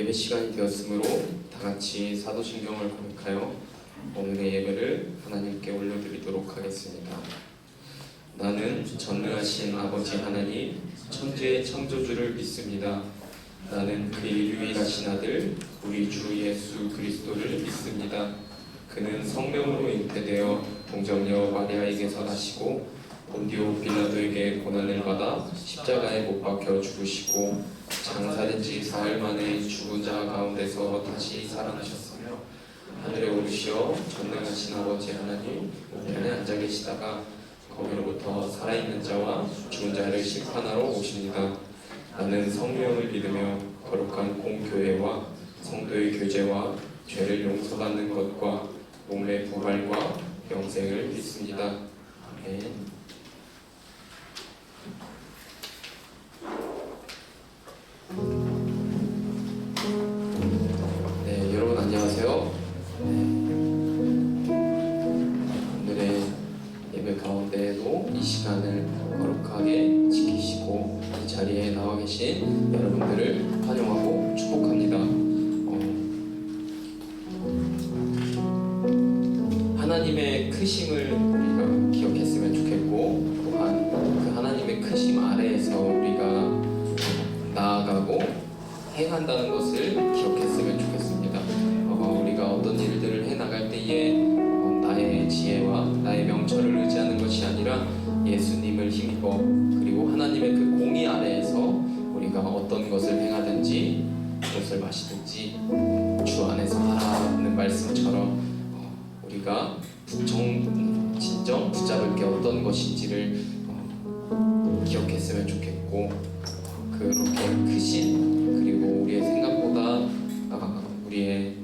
예배 시간이 되었으므로 다 같이 사도신경을 고백하여 오늘의 예배를 하나님께 올려드리도록 하겠습니다. 나는 전능하신 아버지 하나님, 천지의 창조주를 믿습니다. 나는 그의 유일하신 아들, 우리 주 예수 그리스도를 믿습니다. 그는 성령으로 잉태되어 동정녀 마리아에게서 나시고 본디오 빌라도에게 고난을 받아 십자가에 못 박혀 죽으시고 장사된 지 사흘 만에 죽은 자 가운데서 다시 살아나셨으며 하늘에 오르시어 전능하신 아버지 하나님 우편에 앉아 계시다가 거기로부터 살아있는 자와 죽은 자를 심판하러 오십니다. 나는 성령을 믿으며 거룩한 공교회와 성도의 교제와 죄를 용서받는 것과 몸의 부활과 영생을 믿습니다. 아멘. 네, 여러분 안녕하세요. 오늘의 예배 가운데에도 이 시간을 거룩하게 지키시고 이 자리에 나와 계신 여러분들을 환영하고 축복합니다. 하나님의 크심을 우리가 기억했으면 좋겠고, 또한 그 하나님의 크심 아래에서 우리가 나아가고 행한다는 것을 기억했으면 좋겠습니다. 우리가 어떤 일들을 해나갈 때에 나의 지혜와 나의 명철을 의지하는 것이 아니라 예수님을 힘입어 그리고 하나님의 그 공의 아래에서 우리가 어떤 것을 행하든지 무엇을 마시든지 주 안에서 하라는 말씀처럼 우리가 진정 붙잡을 게 어떤 것인지를 기억했으면 좋겠고, 그렇게 크신 그리고 우리의 생각보다 우리의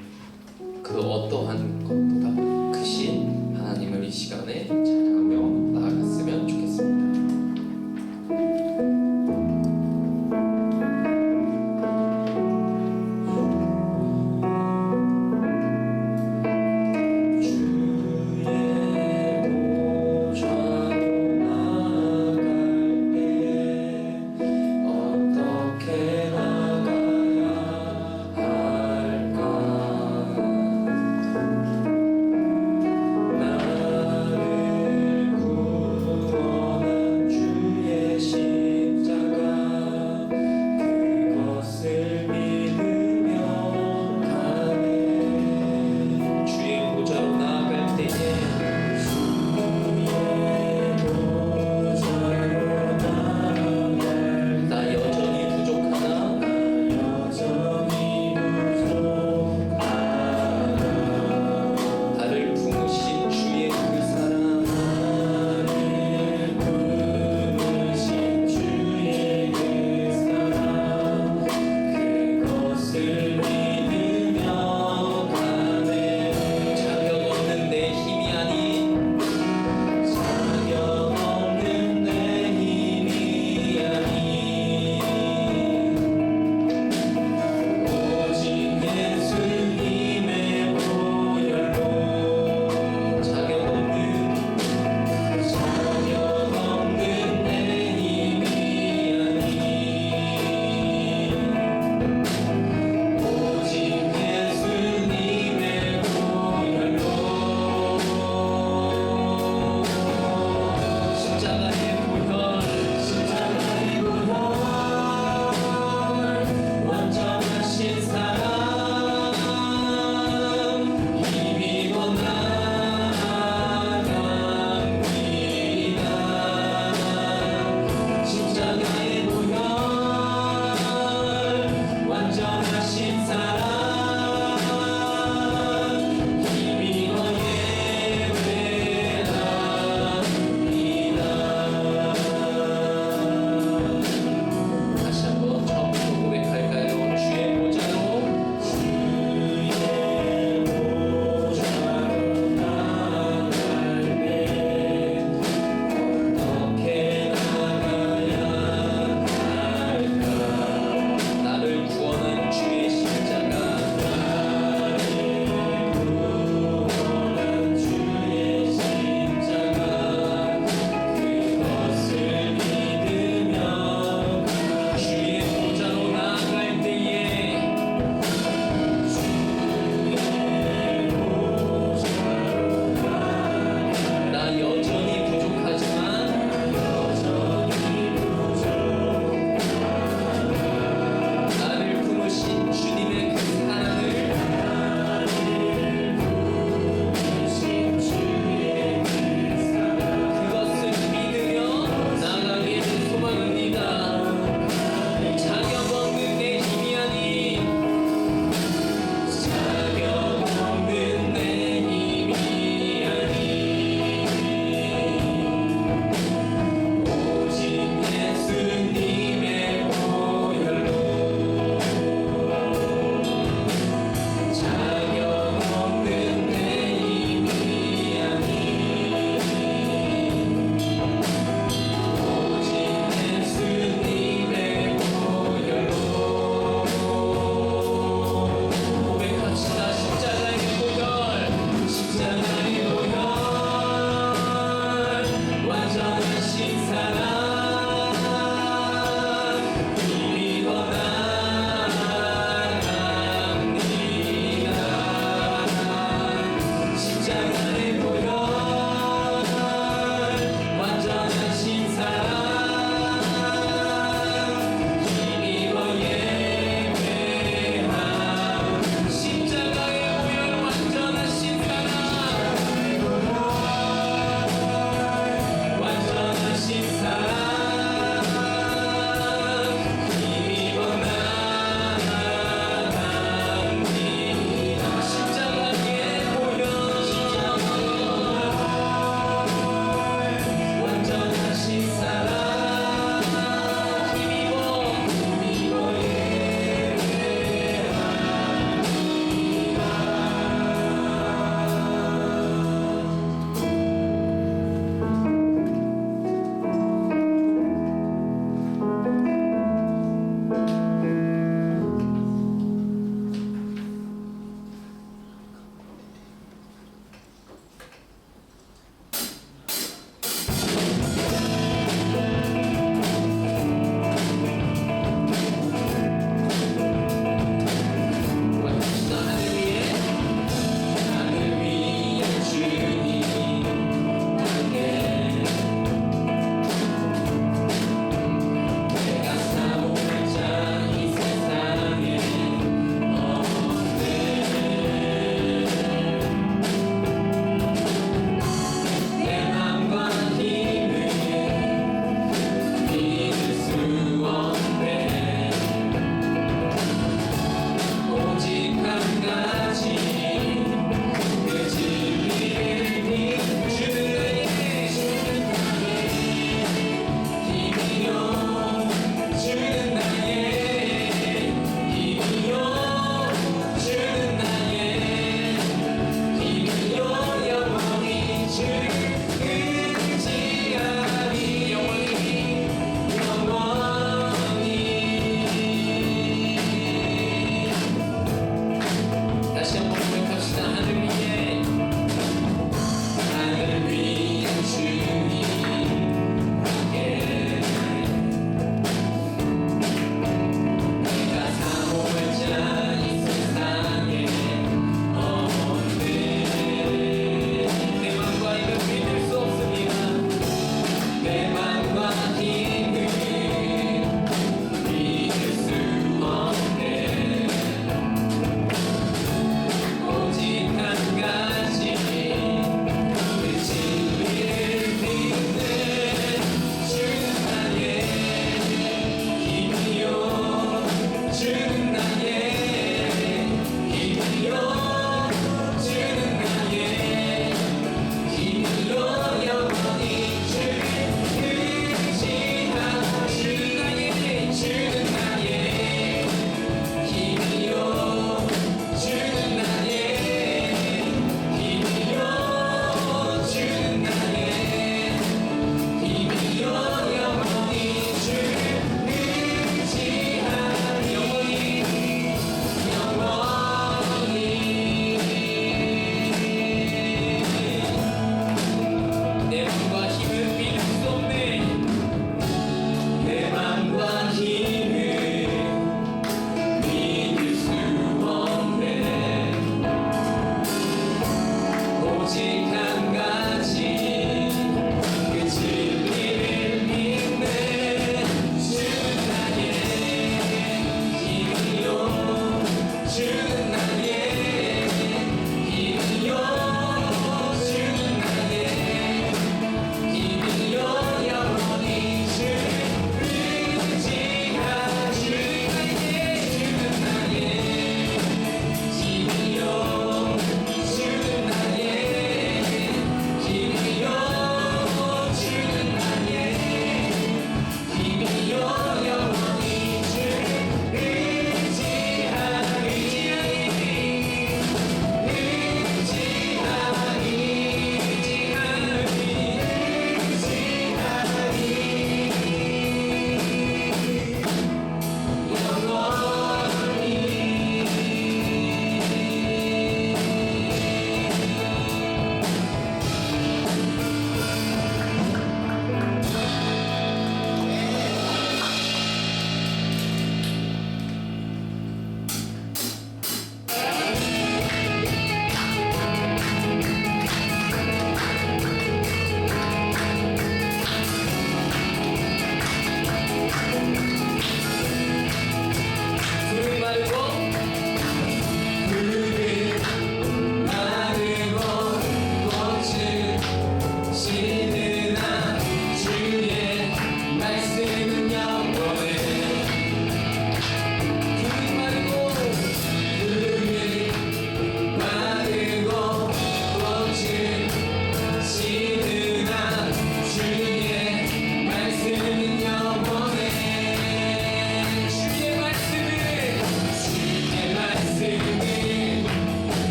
그 어떠한 것보다 크신 하나님을 이 시간에 찬양하며 나아갔으면 좋겠습니다. 어떻게 나가야 할까?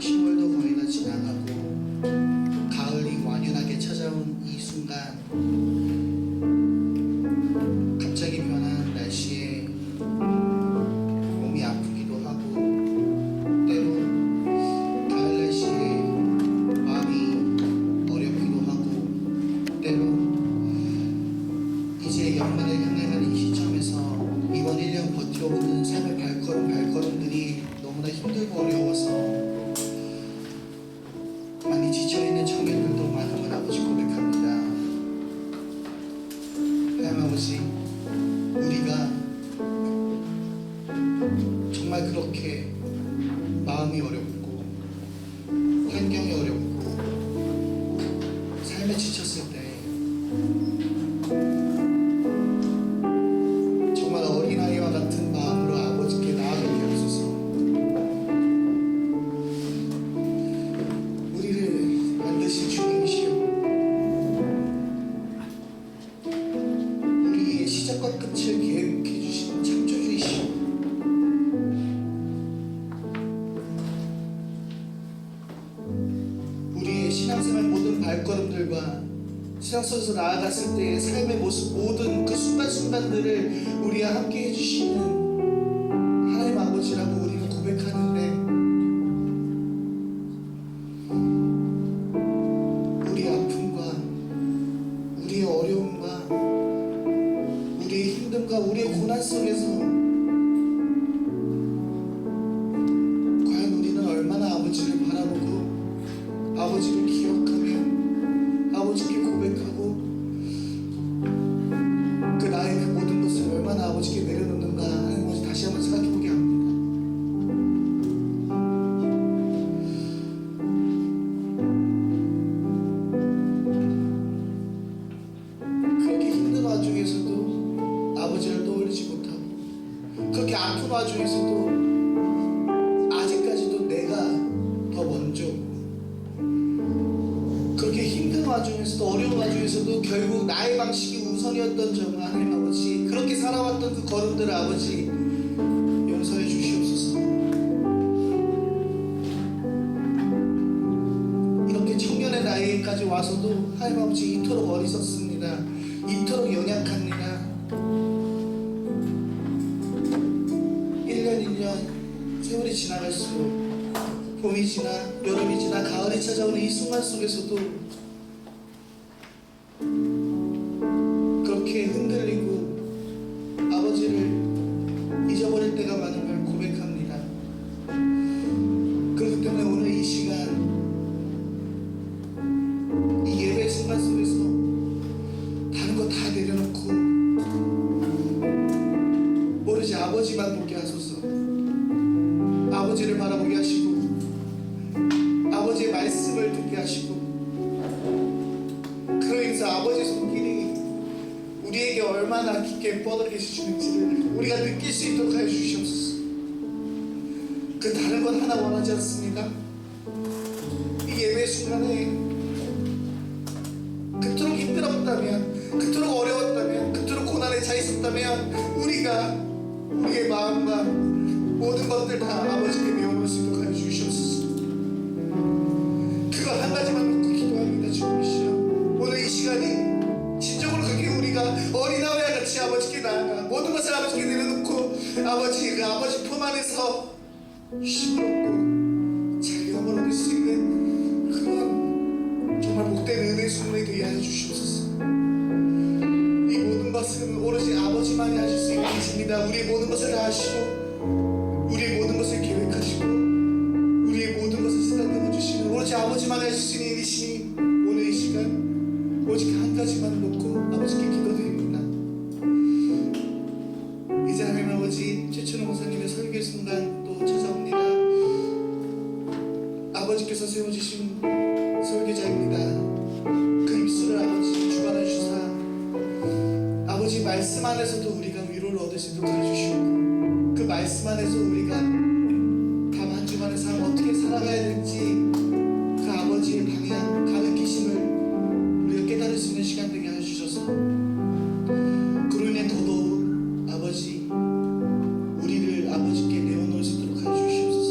10월도 거의 다 지나가고 가을이 완연하게 찾아온 이 순간, 갑자기 변한 날씨에 몸이 아프기도 하고, 때로 가을 날씨에 마음이 어렵기도 하고, 때로 이제 연말을 향해 가는 시점에서 이번 1년 버텨오는 삶의 발걸음들이 너무나 힘들고 어려워서 많이 지쳐있는 청년들도 많음을 아버지 고백합니다. 하나님 아버지, 우리가 정말 그렇게 마음이 어렵고 환경이 어렵고 삶에 지쳤을 때 정말 어린아이와 같은 마음으로 아버지께 나아가게 하소서. 우리를 만드신 주님이시여, 우리의 시작과 끝을 계획해 주신 창조주이시여, 우리의 신앙생활 모든 발걸음들과 세상 속에서 나아갔을 때의 삶의 모습, 모든 그 순간순간들을 우리와 함께 해주시는 하나님 아버지라고 우리는 고백하는데, 우리의 아픔과 우리의 어려움과 우리의 힘듦과 우리의 고난 속에서 과연 우리는 얼마나 아버지를 바라보고 아버지를 기억하며 아버지께 고백하고 그 나의 그 모든 것을 얼마나 아버지께 내려놓는가 하는 것을 다시 한번 생각해보게 합니다. 그렇게 힘든 와중에서도 아버지를 떠올리지 못하고, 그렇게 아픈 와중에서도 아직까지도 내가 더 먼저, 그렇게 힘든 와중에서도 어려운 와중에서도 결국 나의 방식이 우선이었던 점을 하나님 아버지, 그렇게 살아왔던 그 걸음들을 아버지 용서해 주시옵소서. 이렇게 청년의 나이까지 와서도 하나님 아버지 이토록 어리석습니다. 이토록 연약합니다. 1년 1년 세월이 지나갈수록 봄이 지나 여름이 지나 가을이 찾아오는 이 순간 속에서도 그렇게 흔들리고 아버지를 잊어버릴 때가 많은 걸 고백합니다. 그렇기 때문에 오늘 이 시간, 이 예배 순간 속에서 다른 거 다 내려놓고 오로지 아버지만 보게 하소서. 아버지를 바라보게 하시고 아버지의 말씀을 듣게 하시고, 그로 인해서 아버지의 손길이 우리에게 얼마나 깊게 뻗어 계시는지를 우리가 느낄 수 있도록 하여 주시옵소서. 그 다른 건 하나 원하지 않습니다. 이 예배 순간에 그토록 힘들었다면, 그토록 어려웠다면, 그토록 고난에 차 있었다면 우리가 우리의 마음과 모든 것들 다 아버지께 내어놓을 수 있도록 하여 주시옵소서. 그거 한 가지만 놓고 기도합니다. 주님이시여, 오늘 이 시간이 진정으로 그렇게 우리가 어린아이와 같이 아버지께 나아가 모든 것을 아버지께 내려놓고 아버지, 그 아버지 품 안에서 힘을 얻고 자유함을 얻을 수 있는 그런 정말 복된 은혜 순간이 되게 하여 주시옵소서. 이 모든 것은 오로지 아버지만이 하실 수 있는 일입니다. 우리의 모든 것을 다 하시고 우리의 모든 것을 계획하시고 우리의 모든 것을 쓰다듬어 주시는 오로지 아버지만 하실 수 있는 일이시니, 오늘 이 시간 오직 한 가지만 놓고 아버지께 기도드립니다. 이제 하나님 아버지, 최춘호 목사님의 설교 순간 또 찾아옵니다. 아버지께서 세워주신 설교자입니다. 그 입술을 아버지 주관해 주사 아버지 말씀 안에서도 우리가 위로를 얻을 수 있도록 해주시고, 그 말씀 안에서 우리가 다음 한 주간의 삶 어떻게 살아가야 될지 그 아버지의 방향, 가르치심을 우리가 깨달을 수 있는 시간 되게 해주셔서, 그로 인해 더더욱 아버지 우리를 아버지께 내어놓을 수 있도록 해주시옵소서.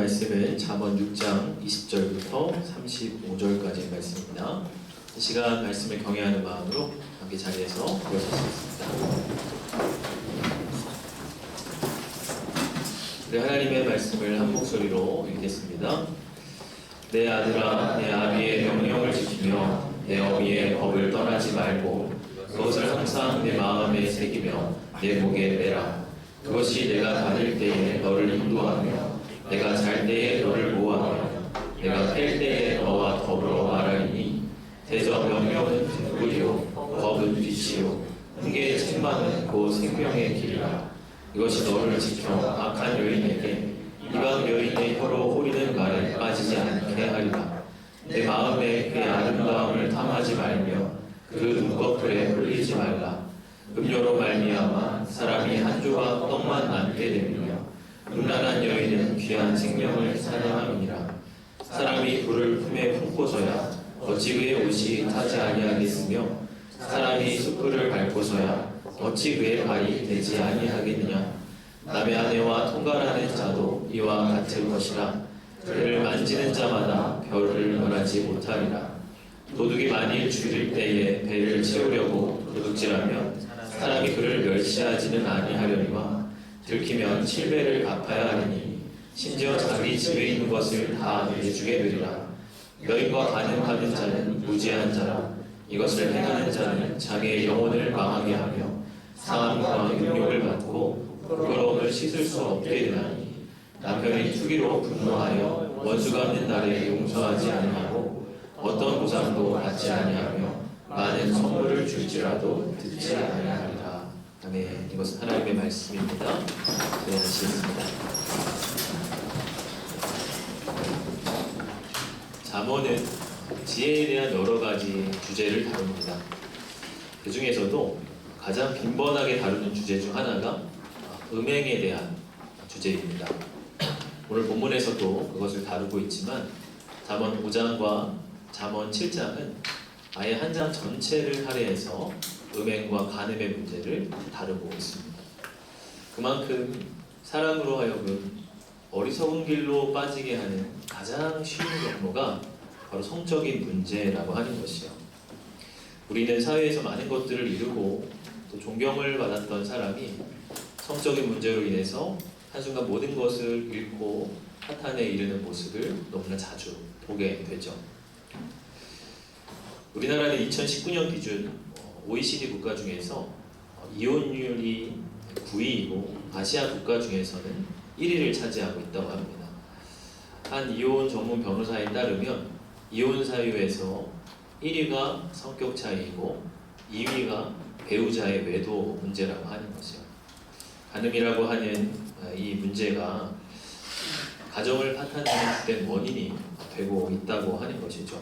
말씀은 잠언 6장 20절부터 35절까지의 말씀입니다. 이 시간 말씀을 경외하는 마음으로 함께 자리에서 들어주시겠습니다. 우리 하나님의 말씀을 한 목소리로 읽겠습니다. 내 아들아, 내 아비의 명령을 지키며 내 어미의 법을 떠나지 말고 그것을 항상 내 마음에 새기며 내 목에 매라. 그것이 내가 다닐 때에 너를 인도하며 내가 잘 때에 너를 보호하며 내가 팰 때에 너와 더불어 말하리니 대저 명령은 꿀이요 법은 빛이요 훈계의 책망은 곧 생명의 길이라. 이것이 너를 지켜 악한 여인에게 이방 여인의 혀로 호리는 말에 빠지지 않게 하리라. 내 마음에 그의 아름다움을 탐하지 말며 그 눈꺼풀에 흘리지 말라. 음료로 말미암아 사람이 한 조각 떡만 남게 되며 음란한 여인은 귀한 생명을 사냥함이니라. 사람이 불을 품에 품고서야 어찌 그의 옷이 타지 아니하겠으며 사람이 숯불을 밟고서야 어찌 그의 발이 되지 아니하겠느냐. 남의 아내와 통갈하는 자도 이와 같을 것이라. 그를 만지는 자마다 별을 멸하지 못하리라. 도둑이 만일 줄일 때에 배를 채우려고 도둑질하면 사람이 그를 멸시하지는 아니하려니와 들키면 7배를 갚아야 하리니 심지어 자기 집에 있는 것을 다 내주게 되리라. 여인과 간음하는 자는 무지한 자라. 이것을 행하는 자는 자기의 영혼을 망하게 하며 상함과 욕을 받고 부끄러움을 씻을 수 없게 되나니 남편이 투기로 분노하여 원수 갚는 날에 용서하지 아니하고 어떤 보상도 받지 아니하며 많은 선물을 줄지라도 듣지 아니하리라. 아멘. 이것은 하나님의 말씀입니다. 네, 하시겠습니다. 잠언은 지혜에 대한 여러 가지 주제를 다룹니다. 그 중에서도 가장 빈번하게 다루는 주제 중 하나가 음행에 대한 주제입니다. 오늘 본문에서도 그것을 다루고 있지만 잠언 5장과 잠언 7장은 아예 한 장 전체를 할애해서 음행과 간음의 문제를 다루고 있습니다. 그만큼 사람으로 하여금 어리석은 길로 빠지게 하는 가장 쉬운 경로가 바로 성적인 문제라고 하는 것이요. 우리는 사회에서 많은 것들을 이루고 또 존경을 받았던 사람이 성적인 문제로 인해서 한순간 모든 것을 잃고 파탄에 이르는 모습을 너무나 자주 보게 되죠. 우리나라는 2019년 기준 OECD 국가 중에서 이혼율이 9위이고 아시아 국가 중에서는 1위를 차지하고 있다고 합니다. 한 이혼 전문 변호사에 따르면 이혼 사유에서 1위가 성격 차이이고 2위가 배우자의 외도 문제라고 하는 것이요. 간음이라고 하는 이 문제가 가정을 파탄하는 주된 원인이 되고 있다고 하는 것이죠.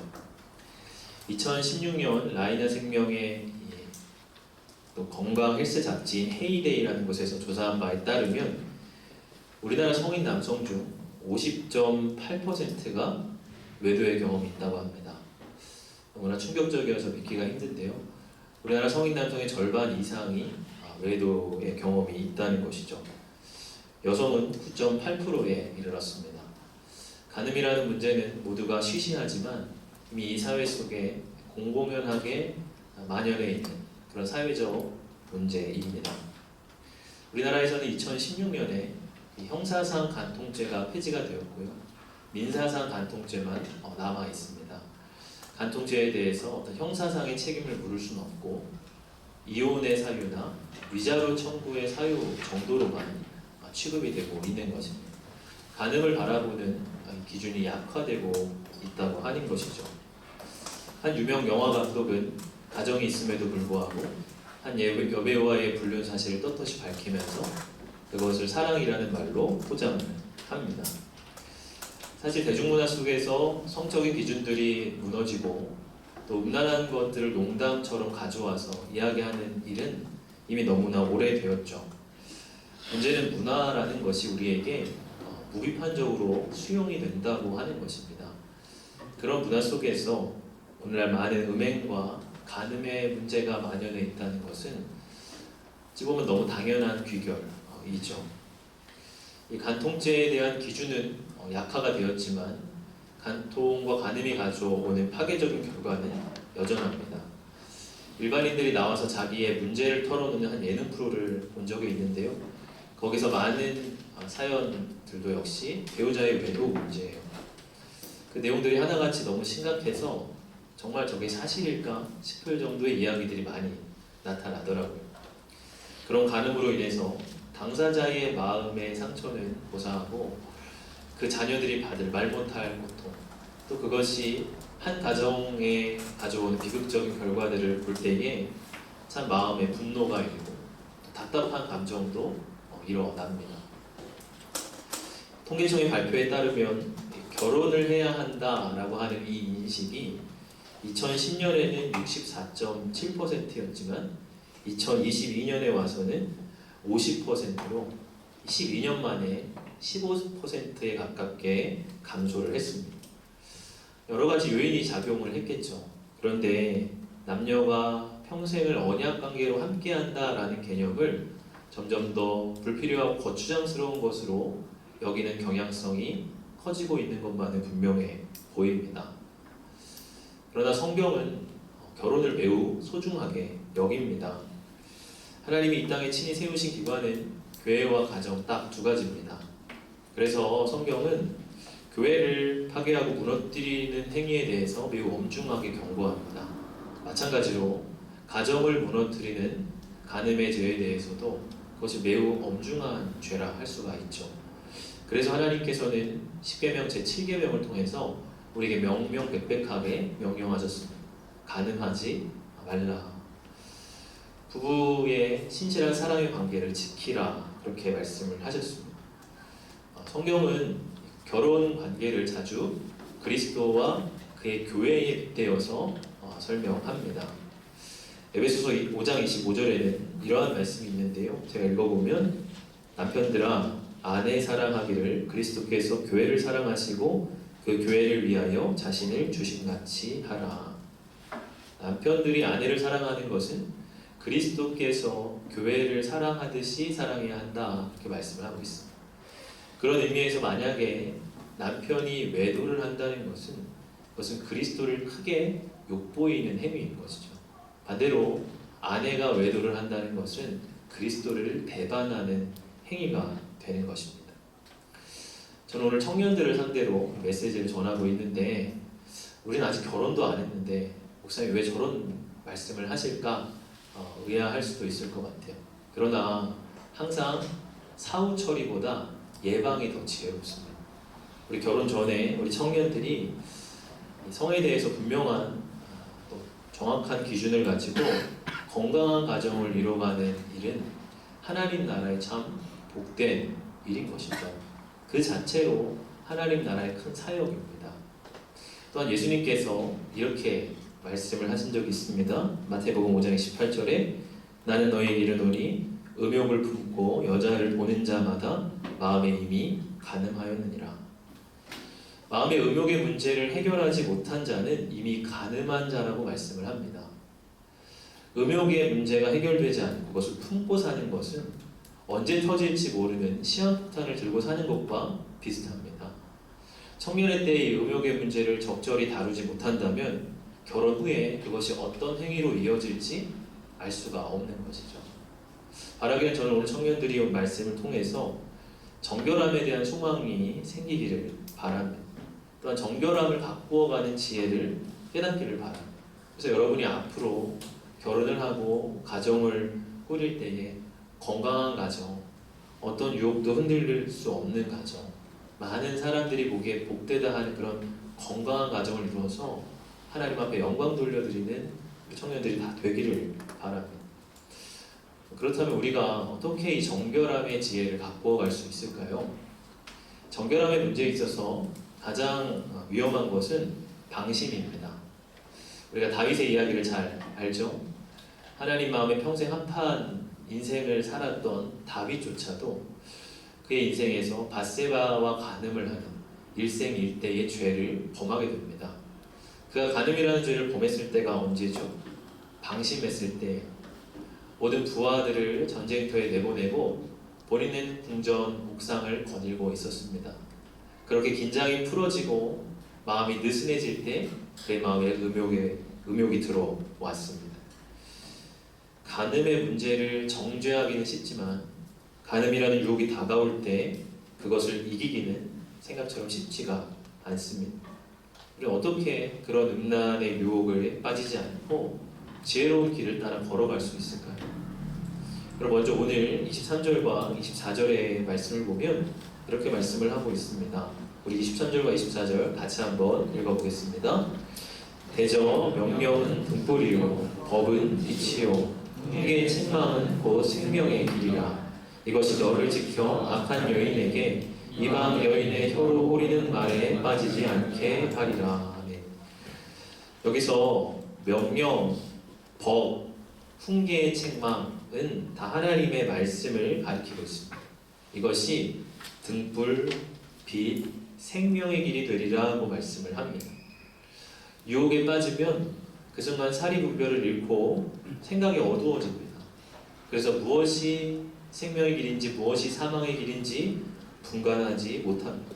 2016년 라이나 생명의 또 건강 헬스 잡지인 헤이데이라는 곳에서 조사한 바에 따르면 우리나라 성인 남성 중 50.8%가 외도의 경험이 있다고 합니다. 너무나 충격적이어서 믿기가 힘든데요. 우리나라 성인 남성의 절반 이상이 외도의 경험이 있다는 것이죠. 여성은 9.8%에 이르렀습니다. 간음이라는 문제는 모두가 쉬쉬하지만 이미 이 사회 속에 공공연하게 만연해 있는 그런 사회적 문제입니다. 우리나라에서는 2016년에 형사상 간통죄가 폐지가 되었고요. 민사상 간통죄만 남아 있습니다. 간통죄에 대해서 어떤 형사상의 책임을 물을 수는 없고 이혼의 사유나 위자료 청구의 사유 정도로만 취급이 되고 있는 것입니다. 간음을 바라보는 기준이 약화되고 있다고 하는 것이죠. 한 유명 영화 감독은 가정이 있음에도 불구하고 한 여배우와의 불륜 사실을 떳떳이 밝히면서 그것을 사랑이라는 말로 포장을 합니다. 사실 대중문화 속에서 성적인 기준들이 무너지고 또 음란한 것들을 농담처럼 가져와서 이야기하는 일은 이미 너무나 오래되었죠. 문제는 문화라는 것이 우리에게 무비판적으로 수용이 된다고 하는 것입니다. 그런 문화 속에서 오늘날 많은 음행과 간음의 문제가 만연해 있다는 것은 어찌 보면 너무 당연한 귀결이죠. 이 간통죄에 대한 기준은 약화가 되었지만 간통과 간음이 가져오는 파괴적인 결과는 여전합니다. 일반인들이 나와서 자기의 문제를 털어놓는 한 예능 프로를 본 적이 있는데요. 거기서 많은 사연들도 역시 배우자의 외도 문제예요. 그 내용들이 하나같이 너무 심각해서 정말 저게 사실일까 싶을 정도의 이야기들이 많이 나타나더라고요. 그런 간음으로 인해서 당사자의 마음의 상처는 고사하고 그 자녀들이 받을 말 못할 고통, 또 그것이 한 가정에 가져오는 비극적인 결과들을 볼 때에 참 마음에 분노가 일고 답답한 감정도 일어납니다. 통계청의 발표에 따르면 결혼을 해야 한다라고 하는 이 인식이 2010년에는 64.7%였지만 2022년에 와서는 50%로 12년 만에 15%에 가깝게 감소를 했습니다. 여러 가지 요인이 작용을 했겠죠. 그런데 남녀가 평생을 언약 관계로 함께한다라는 개념을 점점 더 불필요하고 거추장스러운 것으로 여기는 경향성이 커지고 있는 것만은 분명해 보입니다. 그러나 성경은 결혼을 매우 소중하게 여깁니다. 하나님이 이 땅에 친히 세우신 기관은 교회와 가정 딱 두 가지입니다. 그래서 성경은 교회를 파괴하고 무너뜨리는 행위에 대해서 매우 엄중하게 경고합니다. 마찬가지로 가정을 무너뜨리는 간음의 죄에 대해서도 그것이 매우 엄중한 죄라 할 수가 있죠. 그래서 하나님께서는 십계명 제7계명을 통해서 우리에게 명명백백하게 명령하셨습니다. 간음하지 말라. 부부의 신실한 사랑의 관계를 지키라. 그렇게 말씀을 하셨습니다. 성경은 결혼 관계를 자주 그리스도와 그의 교회에 빗대어서 설명합니다. 에베소서 5장 25절에는 이러한 말씀이 있는데요. 제가 읽어보면 남편들아 아내 사랑하기를 그리스도께서 교회를 사랑하시고 그 교회를 위하여 자신을 주신같이 하라. 남편들이 아내를 사랑하는 것은 그리스도께서 교회를 사랑하듯이 사랑해야 한다. 이렇게 말씀을 하고 있습니다. 그런 의미에서 만약에 남편이 외도를 한다는 것은 그것은 그리스도를 크게 욕보이는 행위인 것이죠. 반대로 아내가 외도를 한다는 것은 그리스도를 배반하는 행위가 되는 것입니다. 저는 오늘 청년들을 상대로 메시지를 전하고 있는데 우리는 아직 결혼도 안 했는데 목사님 왜 저런 말씀을 하실까 의아할 수도 있을 것 같아요. 그러나 항상 사후 처리보다 예방이 더 지혜롭습니다. 우리 결혼 전에 우리 청년들이 성에 대해서 분명한 또 정확한 기준을 가지고 건강한 가정을 이뤄가는 일은 하나님 나라의 참 복된 일인 것이죠. 그 자체로 하나님 나라의 큰 사역입니다. 또한 예수님께서 이렇게 말씀을 하신 적이 있습니다. 마태복음 5장 18절에 나는 너희에게 이르노니 음욕을 품고 여자를 보는 자마다 마음에 이미 간음하였느니라. 마음의 음욕의 문제를 해결하지 못한 자는 이미 간음한 자라고 말씀을 합니다. 음욕의 문제가 해결되지 않고 그것을 품고 사는 것은 언제 터질지 모르는 시한폭탄을 들고 사는 것과 비슷합니다. 청년의 때의 음욕의 문제를 적절히 다루지 못한다면 결혼 후에 그것이 어떤 행위로 이어질지 알 수가 없는 것이죠. 바라기는 저는 오늘 청년들이 말씀을 통해서 정결함에 대한 소망이 생기기를 바랍니다. 또한 정결함을 바꾸어가는 지혜를 깨닫기를 바랍니다. 그래서 여러분이 앞으로 결혼을 하고 가정을 꾸릴 때에 건강한 가정, 어떤 유혹도 흔들릴 수 없는 가정, 많은 사람들이 보기에 복되다 하는 그런 건강한 가정을 이루어서 하나님 앞에 영광 돌려드리는 우리 청년들이 다 되기를 바랍니다. 그렇다면 우리가 어떻게 이 정결함의 지혜를 바꾸어 갈 수 있을까요? 정결함의 문제에 있어서 가장 위험한 것은 방심입니다. 우리가 다윗의 이야기를 잘 알죠? 하나님 마음에 평생 한판 인생을 살았던 다윗조차도 그의 인생에서 밧세바와 간음을 하는 일생일대의 죄를 범하게 됩니다. 그가 간음이라는 죄를 범했을 때가 언제죠? 방심했을 때 모든 부하들을 전쟁터에 내보내고 본인은 궁전 옥상을 거닐고 있었습니다. 그렇게 긴장이 풀어지고 마음이 느슨해질 때 그의 마음에 음욕이 들어왔습니다. 간음의 문제를 정죄하기는 쉽지만 간음이라는 유혹이 다가올 때 그것을 이기기는 생각처럼 쉽지가 않습니다. 우리는 어떻게 그런 음란의 유혹에 빠지지 않고 지혜로운 길을 따라 걸어갈 수 있을까요? 그럼 먼저 오늘 23절과 24절의 말씀을 보면 이렇게 말씀을 하고 있습니다. 우리 23절과 24절 같이 한번 읽어보겠습니다. 대저 명령은 등불이요 법은 빛이요 회개의 책망은 곧 생명의 길이라. 이것이 너를 지켜 악한 여인에게 이방 여인의 혀로 호리는 말에 빠지지 않게 하리라. 네. 여기서 명령, 법, 훈계의 책망은 다 하나님의 말씀을 가리키고 있습니다. 이것이 등불, 빛, 생명의 길이 되리라고 말씀을 합니다. 유혹에 빠지면 그 순간 사리분별을 잃고 생각이 어두워집니다. 그래서 무엇이 생명의 길인지 무엇이 사망의 길인지 분간하지 못합니다.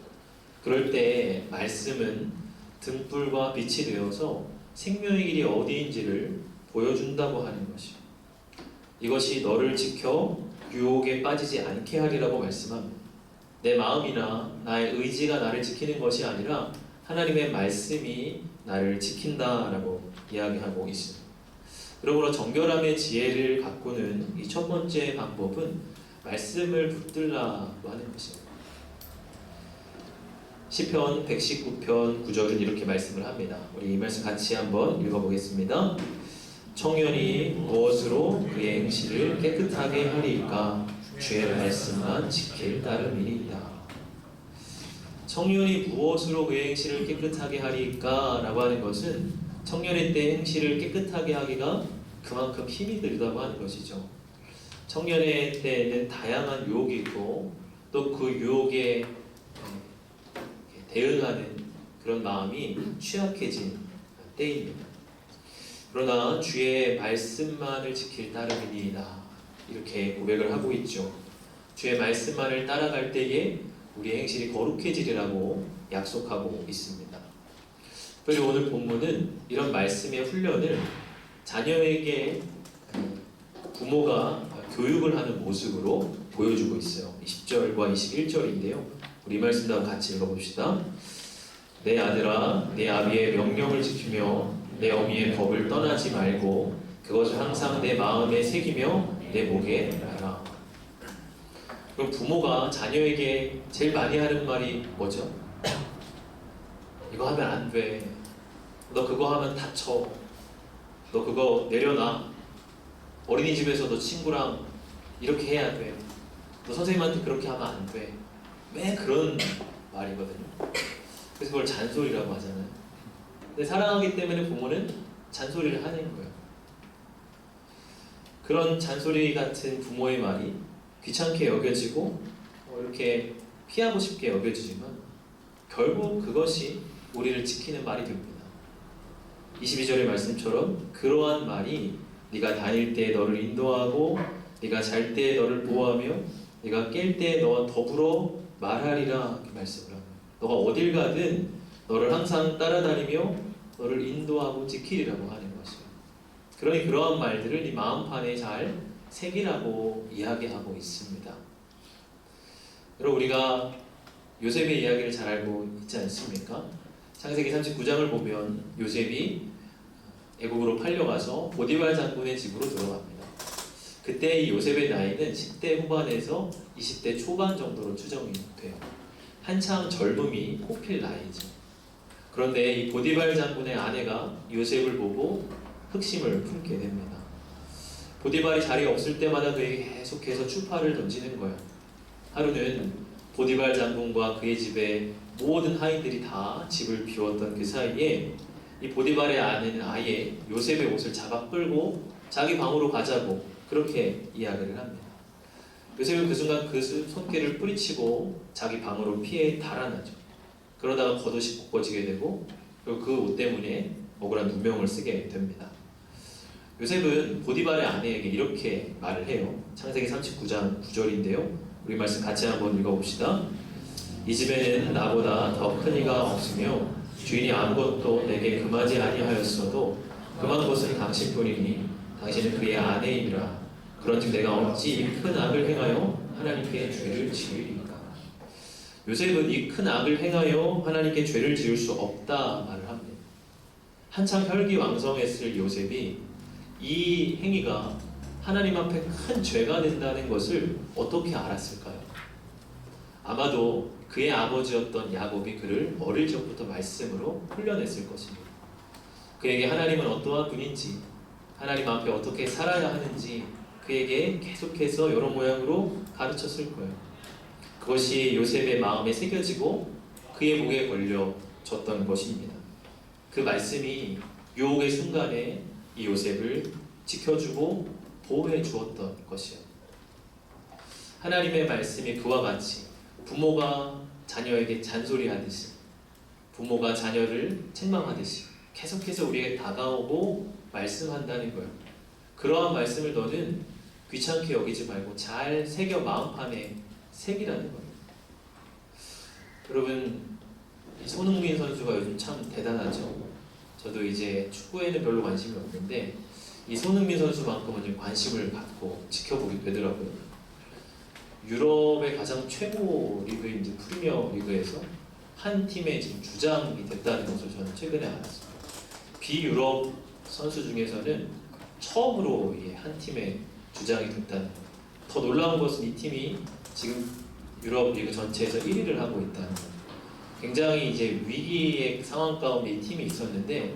그럴 때 말씀은 등불과 빛이 되어서 생명의 길이 어디인지를 보여준다고 하는 것이요. 이것이 너를 지켜 유혹에 빠지지 않게 하리라고 말씀합니다. 내 마음이나 나의 의지가 나를 지키는 것이 아니라 하나님의 말씀이 나를 지킨다라고 이야기하고 있습니다. 그러므로 정결함의 지혜를 가꾸는 이 첫 번째 방법은 말씀을 붙들라고 하는 것입니다. 시편 119편 9절은 이렇게 말씀을 합니다. 우리 이 말씀 같이 한번 읽어보겠습니다. 청년이 무엇으로 그의 행실을 깨끗하게 하리이까 주의 말씀만 지킬 따름이니이다. 청년이 무엇으로 그의 행실을 깨끗하게 하리이까 라고 하는 것은 청년의 때 행실을 깨끗하게 하기가 그만큼 힘이 들다고 하는 것이죠. 청년의 때에는 다양한 유혹이 있고 또 그 유혹에 대응하는 그런 마음이 취약해진 때입니다. 그러나 주의 말씀만을 지킬 따름이니이다. 이렇게 고백을 하고 있죠. 주의 말씀만을 따라갈 때에 우리의 행실이 거룩해지리라고 약속하고 있습니다. 그리고 오늘 본문은 이런 말씀의 훈련을 자녀에게 부모가 교육을 하는 모습으로 보여주고 있어요. 20절과 21절인데요. 우리 이 말씀 다 같이 읽어봅시다. 내 아들아, 내 아비의 명령을 지키며 내 어미의 법을 떠나지 말고 그것을 항상 내 마음에 새기며 내 목에 매라. 그럼 부모가 자녀에게 제일 많이 하는 말이 뭐죠? 이거 하면 안 돼. 너 그거 하면 다쳐. 너 그거 내려놔. 어린이집에서 너 친구랑 이렇게 해야 돼. 너 선생님한테 그렇게 하면 안 돼. 매 그런 말이거든요. 그래서 그걸 잔소리라고 하잖아요. 근데 사랑하기 때문에 부모는 잔소리를 하는 거예요. 그런 잔소리 같은 부모의 말이 귀찮게 여겨지고 이렇게 피하고 싶게 여겨지지만 결국 그것이 우리를 지키는 말이 됩니다. 22절의 말씀처럼 그러한 말이 네가 다닐 때 너를 인도하고 네가 잘 때 너를 보호하며 네가 깰 때 너와 더불어 말하리라 이렇게 말씀을 합니다. 너가 어딜 가든 너를 항상 따라다니며 너를 인도하고 지키리라고 하는 것이에요. 그러니 그러한 말들을 네 마음판에 잘 새기라고 이야기하고 있습니다. 여러분 우리가 요셉의 이야기를 잘 알고 있지 않습니까? 창세기 39장을 보면 요셉이 애국으로 팔려가서 보디발 장군의 집으로 들어갑니다. 그때 이 요셉의 나이는 10대 후반에서 20대 초반 정도로 추정이 돼요. 한창 젊음이 꽃필 나이죠. 그런데 이 보디발 장군의 아내가 요셉을 보고 흑심을 품게 됩니다. 보디발이 자리에 없을 때마다 그에게 계속해서 추파를 던지는 거예요. 하루는 보디발 장군과 그의 집에 모든 하인들이 다 집을 비웠던 그 사이에 이 보디발의 아내는 아예 요셉의 옷을 잡아 끌고 자기 방으로 가자고 그렇게 이야기를 합니다. 요셉은 그 순간 그 손길을 뿌리치고 자기 방으로 피해 달아나죠. 그러다가 겉옷이 벗겨지게 되고 그리고 그 옷 때문에 억울한 누명을 쓰게 됩니다. 요셉은 보디발의 아내에게 이렇게 말을 해요. 창세기 39장 9절인데요. 우리 말씀 같이 한번 읽어봅시다. 이 집에는 나보다 더 큰 이가 없으며 주인이 아무것도 내게 금하지 아니하였어도 금한 것은 당신뿐이니 당신은 그의 아내이니라. 그런즉 내가 어찌 이 큰 악을 행하여 하나님께 죄를 지으리까. 요셉은 이 큰 악을 행하여 하나님께 죄를 지을 수 없다 말을 합니다. 한창 혈기왕성했을 요셉이 이 행위가 하나님 앞에 큰 죄가 된다는 것을 어떻게 알았을까요? 아마도 그의 아버지였던 야곱이 그를 어릴 적부터 말씀으로 훈련했을 것입니다. 그에게 하나님은 어떠한 분인지, 하나님 앞에 어떻게 살아야 하는지 그에게 계속해서 여러 모양으로 가르쳤을 거예요. 그것이 요셉의 마음에 새겨지고 그의 목에 걸려졌던 것입니다. 그 말씀이 유혹의 순간에 이 요셉을 지켜주고 보호해 주었던 것이요. 하나님의 말씀이 그와 같이 부모가 자녀에게 잔소리하듯이, 부모가 자녀를 책망하듯이 계속해서 우리에게 다가오고 말씀한다는 거예요. 그러한 말씀을 너는 귀찮게 여기지 말고 잘 새겨 마음판에 새기라는 거예요. 여러분, 손흥민 선수가 요즘 참 대단하죠. 저도 이제 축구에는 별로 관심이 없는데 이 손흥민 선수만큼은 관심을 갖고 지켜보게 되더라고요. 유럽의 가장 최고 리그인 이제 프리미어 리그에서 한 팀의 지금 주장이 됐다는 것을 저는 최근에 알았습니다. 비유럽 선수 중에서는 처음으로 한 팀의 주장이 됐다는 것. 더 놀라운 것은 이 팀이 지금 유럽 리그 전체에서 1위를 하고 있다는 것. 굉장히 이제 위기의 상황 가운데 이 팀이 있었는데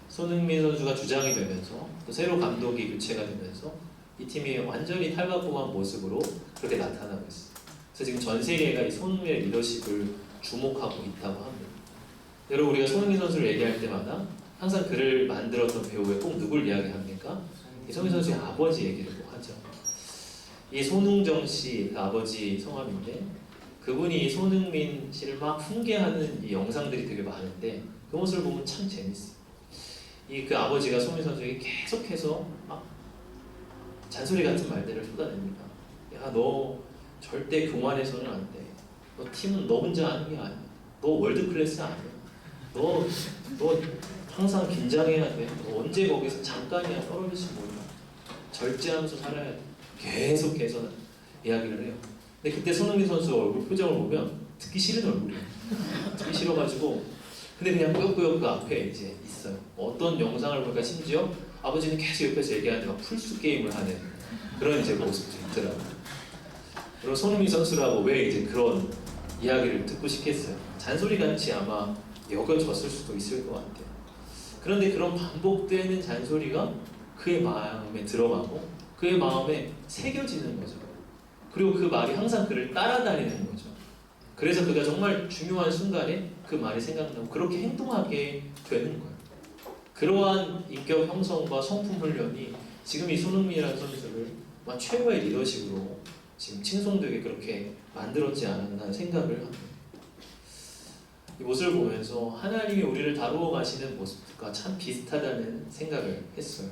손흥민 선수가 주장이 되면서 또 새로 감독이 교체가 되면서 이 팀이 완전히 탈바꿈한 모습으로 그렇게 나타나고 있어요. 그래서 지금 전 세계가 이 손흥민의 리더십을 주목하고 있다고 합니다. 여러분, 우리가 손흥민 선수를 얘기할 때마다 항상 그를 만들었던 배우에 꼭 누굴 이야기합니까? 이 손흥민 선수의 아버지 얘기를 꼭 하죠. 이 손흥정 씨 아버지 성함인데 그분이 손흥민 씨를 막 훈계하는 이 영상들이 되게 많은데 그 모습을 보면 참 재밌어요. 그 아버지가 손흥민 선수에게 계속해서 막 잔소리 같은 말들을 쏟아냅니다. 야, 너 절대 교만해서는 안 돼. 너 팀은 너 혼자 하는 게 아니야. 너 월드 클래스 아니야. 너 항상 긴장해야 돼. 너 언제 거기서 잠깐이야 떨어질지 몰라. 절제하면서 살아야 돼. 계속해서 이야기를 해요. 근데 그때 손흥민 선수 얼굴 표정을 보면 듣기 싫은 얼굴이에요. 듣기 싫어가지고 근데 그냥 꾸역꾸역 그 앞에 이제 있어요. 어떤 영상을 보니까 심지어 아버지는 계속 옆에서 얘기하는데 막 풀스 게임을 하는 그런 이제 모습도 있더라고요. 그리고 손흥민 선수라고 왜 이제 그런 이야기를 듣고 싶겠어요? 잔소리 같이 아마 여겨졌을 수도 있을 것 같아요. 그런데 그런 반복되는 잔소리가 그의 마음에 들어가고 그의 마음에 새겨지는 거죠. 그리고 그 말이 항상 그를 따라다니는 거죠. 그래서 그가 정말 중요한 순간에 그 말이 생각나고 그렇게 행동하게 되는 거예요. 그러한 인격 형성과 성품 훈련이 지금 이 손흥민이라는 선수를 최고의 리더십으로 지금 칭송되게 그렇게 만들었지 않았나 생각을 합니다. 이 모습을 보면서 하나님이 우리를 다루어 가시는 모습과 참 비슷하다는 생각을 했어요.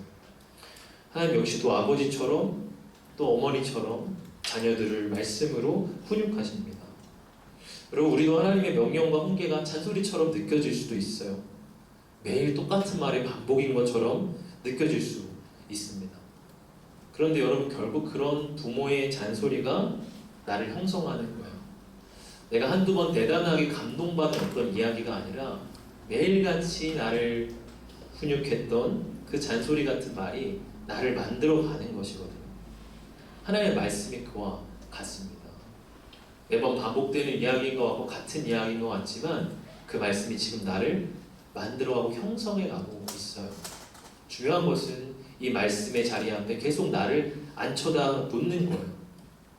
하나님 역시도 아버지처럼 또 어머니처럼 자녀들을 말씀으로 훈육하십니다. 그리고 우리도 하나님의 명령과 훈계가 잔소리처럼 느껴질 수도 있어요. 매일 똑같은 말의 반복인 것처럼 느껴질 수 있습니다. 그런데 여러분, 결국 그런 부모의 잔소리가 나를 형성하는 거예요. 내가 한두 번 대단하게 감동받은 어떤 이야기가 아니라 매일같이 나를 훈육했던 그 잔소리 같은 말이 나를 만들어가는 것이거든요. 하나님의 말씀이 그와 같습니다. 매번 반복되는 이야기인 것 같고 같은 이야기인 것 같지만 그 말씀이 지금 나를 만들어가고 형성해가고 있어요. 중요한 것은 이 말씀의 자리 앞에 계속 나를 앉혀다 놓는 거예요.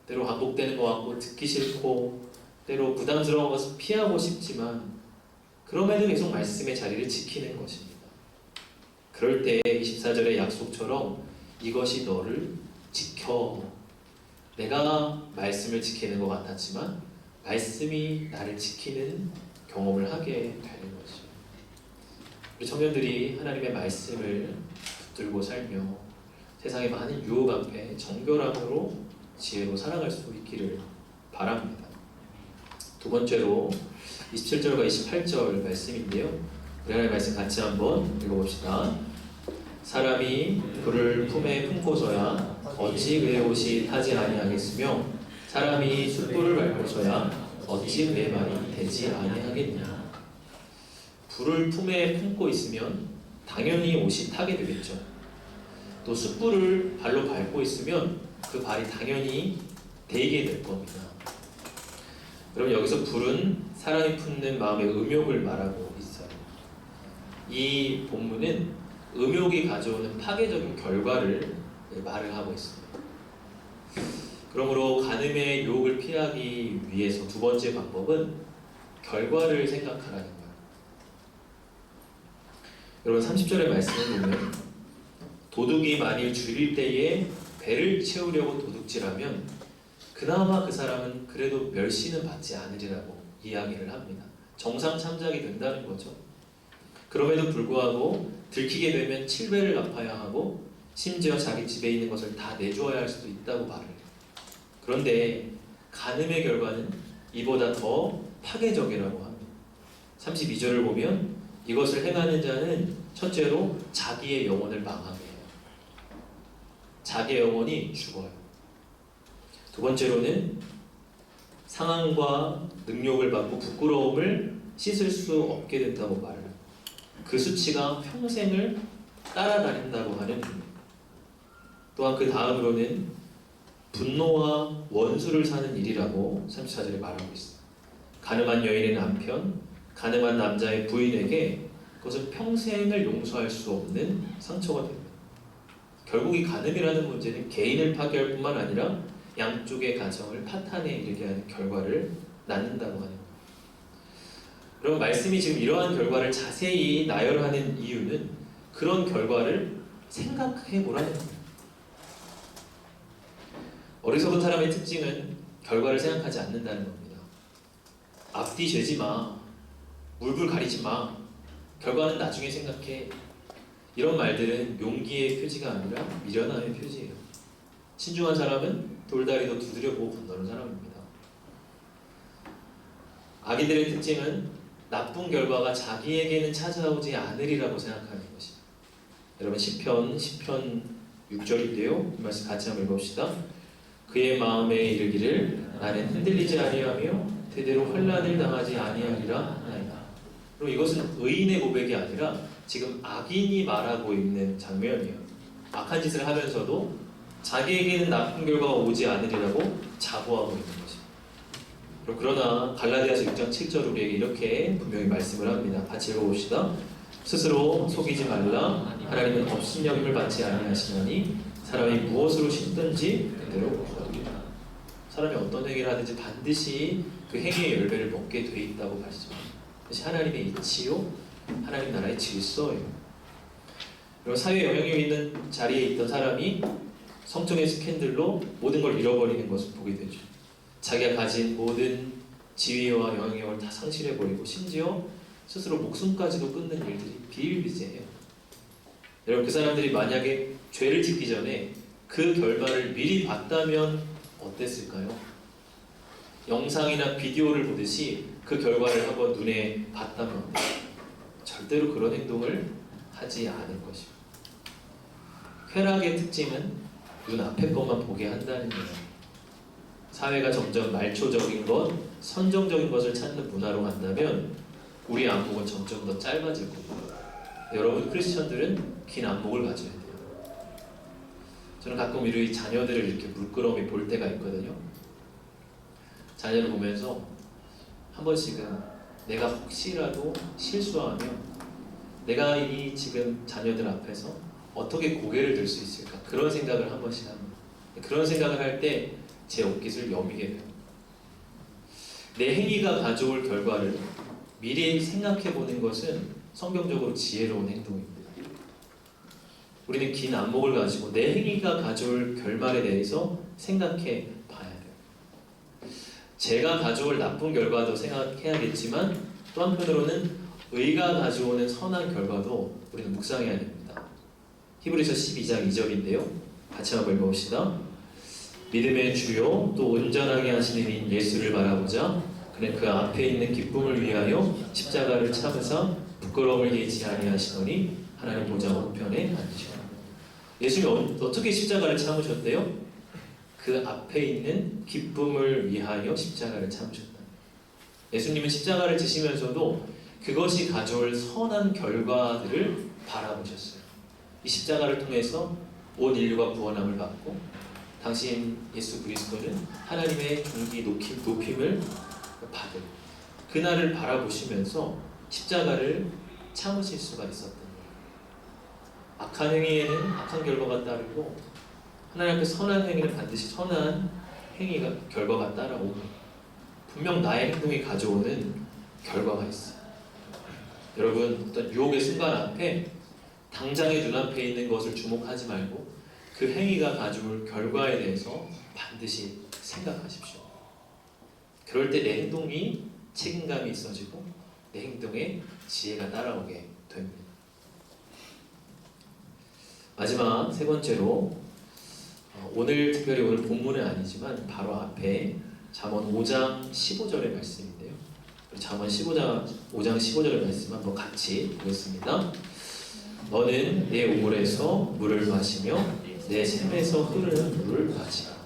때로 반복되는 것 같고 듣기 싫고 때로 부담스러운 것을 피하고 싶지만 그럼에도 계속 말씀의 자리를 지키는 것입니다. 그럴 때 24절의 약속처럼 이것이 너를 지켜. 내가 말씀을 지키는 것 같았지만 말씀이 나를 지키는 경험을 하게 되는 거죠. 우리 청년들이 하나님의 말씀을 붙들고 살며 세상의 많은 유혹 앞에 정결함으로 지혜로 살아갈 수 있기를 바랍니다. 두 번째로 27절과 28절 말씀인데요. 우리 하나님의 말씀 같이 한번 읽어봅시다. 사람이 불을 품에 품고서야 어찌 그의 옷이 타지 아니하겠으며 사람이 숯불을 밟고서야 어찌 그의 말이 되지 아니하겠냐. 불을 품에 품고 있으면 당연히 옷이 타게 되겠죠. 또 숯불을 발로 밟고 있으면 그 발이 당연히 데이게 될 겁니다. 그럼 여기서 불은 사람이 품는 마음의 음욕을 말하고 있어요. 이 본문은 음욕이 가져오는 파괴적인 결과를 말을 하고 있습니다. 그러므로 간음의 유혹을 피하기 위해서 두 번째 방법은 결과를 생각하라는 거예요. 여러분 30절의 말씀을 보면 도둑이 만일 줄일 때에 배를 채우려고 도둑질하면 그나마 그 사람은 그래도 멸시는 받지 않으리라고 이야기를 합니다. 정상 참작이 된다는 거죠. 그럼에도 불구하고 들키게 되면 7배를 갚아야 하고 심지어 자기 집에 있는 것을 다 내주어야 할 수도 있다고 말을 해요. 그런데 간음의 결과는 이보다 더 파괴적이라고 합니다. 32절을 보면 이것을 행하는 자는 첫째로 자기의 영혼을 망하게 해요. 자기의 영혼이 죽어요. 두 번째로는 상함과 능욕을 받고 부끄러움을 씻을 수 없게 된다고 말해요. 그 수치가 평생을 따라다닌다고 하는 겁니다. 또한 그 다음으로는 분노와 원수를 사는 일이라고 34절에 말하고 있어요. 가늠한 여인의 남편, 가늠한 남자의 부인에게 그것은 평생을 용서할 수 없는 상처가 됩니다. 결국 이 간음이라는 문제는 개인을 파괴할 뿐만 아니라 양쪽의 가정을 파탄에 이르게 하는 결과를 낳는다고 하는 거예요. 그럼 말씀이 지금 이러한 결과를 자세히 나열하는 이유는 그런 결과를 생각해 보라는 거예요. 어리석은 사람의 특징은 결과를 생각하지 않는다는 겁니다. 앞뒤 재지 마, 물불 가리지 마, 결과는 나중에 생각해. 이런 말들은 용기의 표지가 아니라 미련함의 표지예요. 신중한 사람은 돌다리도 두드려 보고 건너는 사람입니다. 악인들의 특징은 나쁜 결과가 자기에게는 찾아오지 않으리라고 생각하는 것입니다. 여러분 시편 6절인데요. 이 말씀 같이 한번 읽어봅시다. 그의 마음에 이르기를 나는 흔들리지 아니하며 대대로 환난을 당하지 아니하리라 하나이다. 그럼 이것은 의인의 고백이 아니라 지금 악인이 말하고 있는 장면이에요. 악한 짓을 하면서도 자기에게는 나쁜 결과가 오지 않으리라고 자부하고 있는 것입니다. 그러나 갈라디아서 6장 7절 우리에게 이렇게 분명히 말씀을 합니다. 같이 읽어봅시다. 스스로 속이지 말라. 하나님은 업신여김을 받지 아니하시나니 사람이 무엇으로 심든지 그대로 거두리라. 사람이 어떤 행위를 하든지 반드시 그 행위의 열매를 먹게 돼 있다고 말씀합니다. 그것이 하나님의 이치요, 하나님 나라의 질서예요. 그리고 사회에 영향력 있는 자리에 있던 사람이 성적인 스캔들로 모든 걸 잃어버리는 것을 보게 되죠. 자기가 가진 모든 지위와 영향력을 다 상실해버리고 심지어 스스로 목숨까지도 끊는 일들이 비일비재해요. 여러분 그 사람들이 만약에 죄를 짓기 전에 그 결과를 미리 봤다면 어땠을까요? 영상이나 비디오를 보듯이 그 결과를 한번 눈에 봤다면 절대로 그런 행동을 하지 않을 것입니다. 쾌락의 특징은 눈앞의 것만 보게 한다는 거예요. 사회가 점점 말초적인 것, 선정적인 것을 찾는 문화로 간다면 우리 안목은 점점 더 짧아질 겁니다. 여러분 크리스천들은 긴 안목을 가져야 돼요. 저는 가끔 우리 자녀들을 이렇게 물끄러미 볼 때가 있거든요. 자녀를 보면서 한 번씩은 내가 혹시라도 실수하면 내가 이 지금 자녀들 앞에서 어떻게 고개를 들 수 있을까 그런 생각을 한 번씩 합니다. 그런 생각을 할 때 제 옷깃을 여미게 돼요. 내 행위가 가져올 결과를 미리 생각해 보는 것은 성경적으로 지혜로운 행동입니다. 우리는 긴 안목을 가지고 내 행위가 가져올 결말에 대해서 생각해 봐야 돼요. 제가 가져올 나쁜 결과도 생각해야겠지만 또 한편으로는 의가 가져오는 선한 결과도 우리는 묵상해야 됩니다. 히브리서 12장 2절인데요. 같이 한번 읽어봅시다. 믿음의 주요 또 온전하게 하시는 인 예수를 바라보자. 그는 그 앞에 있는 기쁨을 위하여 십자가를 참으사 부끄러움을 예지 아니하시더니 하나님 보좌 우편에 앉으시라. 예수님이 어떻게 십자가를 참으셨대요? 그 앞에 있는 기쁨을 위하여 십자가를 참으셨다. 예수님은 십자가를 지시면서도 그것이 가져올 선한 결과들을 바라보셨어요. 이 십자가를 통해서 온 인류가 구원함을 받고 당신 예수 그리스도는 하나님의 존귀 높임을 받을 그날을 바라보시면서 십자가를 참으실 수가 있었던 거예요. 악한 행위에는 악한 결과가 따르고 하나님 앞에 선한 행위는 반드시 선한 결과가 따라오고 분명 나의 행동이 가져오는 결과가 있어요. 여러분 어떤 유혹의 순간 앞에 당장의 눈앞에 있는 것을 주목하지 말고 그 행위가 가져올 결과에 대해서 반드시 생각하십시오. 그럴 때 내 행동이 책임감이 있어지고 내 행동에 지혜가 따라오게 됩니다. 마지막 세 번째로 오늘 특별히 오늘 본문은 아니지만 바로 앞에 잠언 5장 15절의 말씀인데요. 잠언 5장 15절의 말씀 한번 같이 보겠습니다. 너는 내 우물에서 물을 마시며 내 샘에서 흐르는 물을 마시라.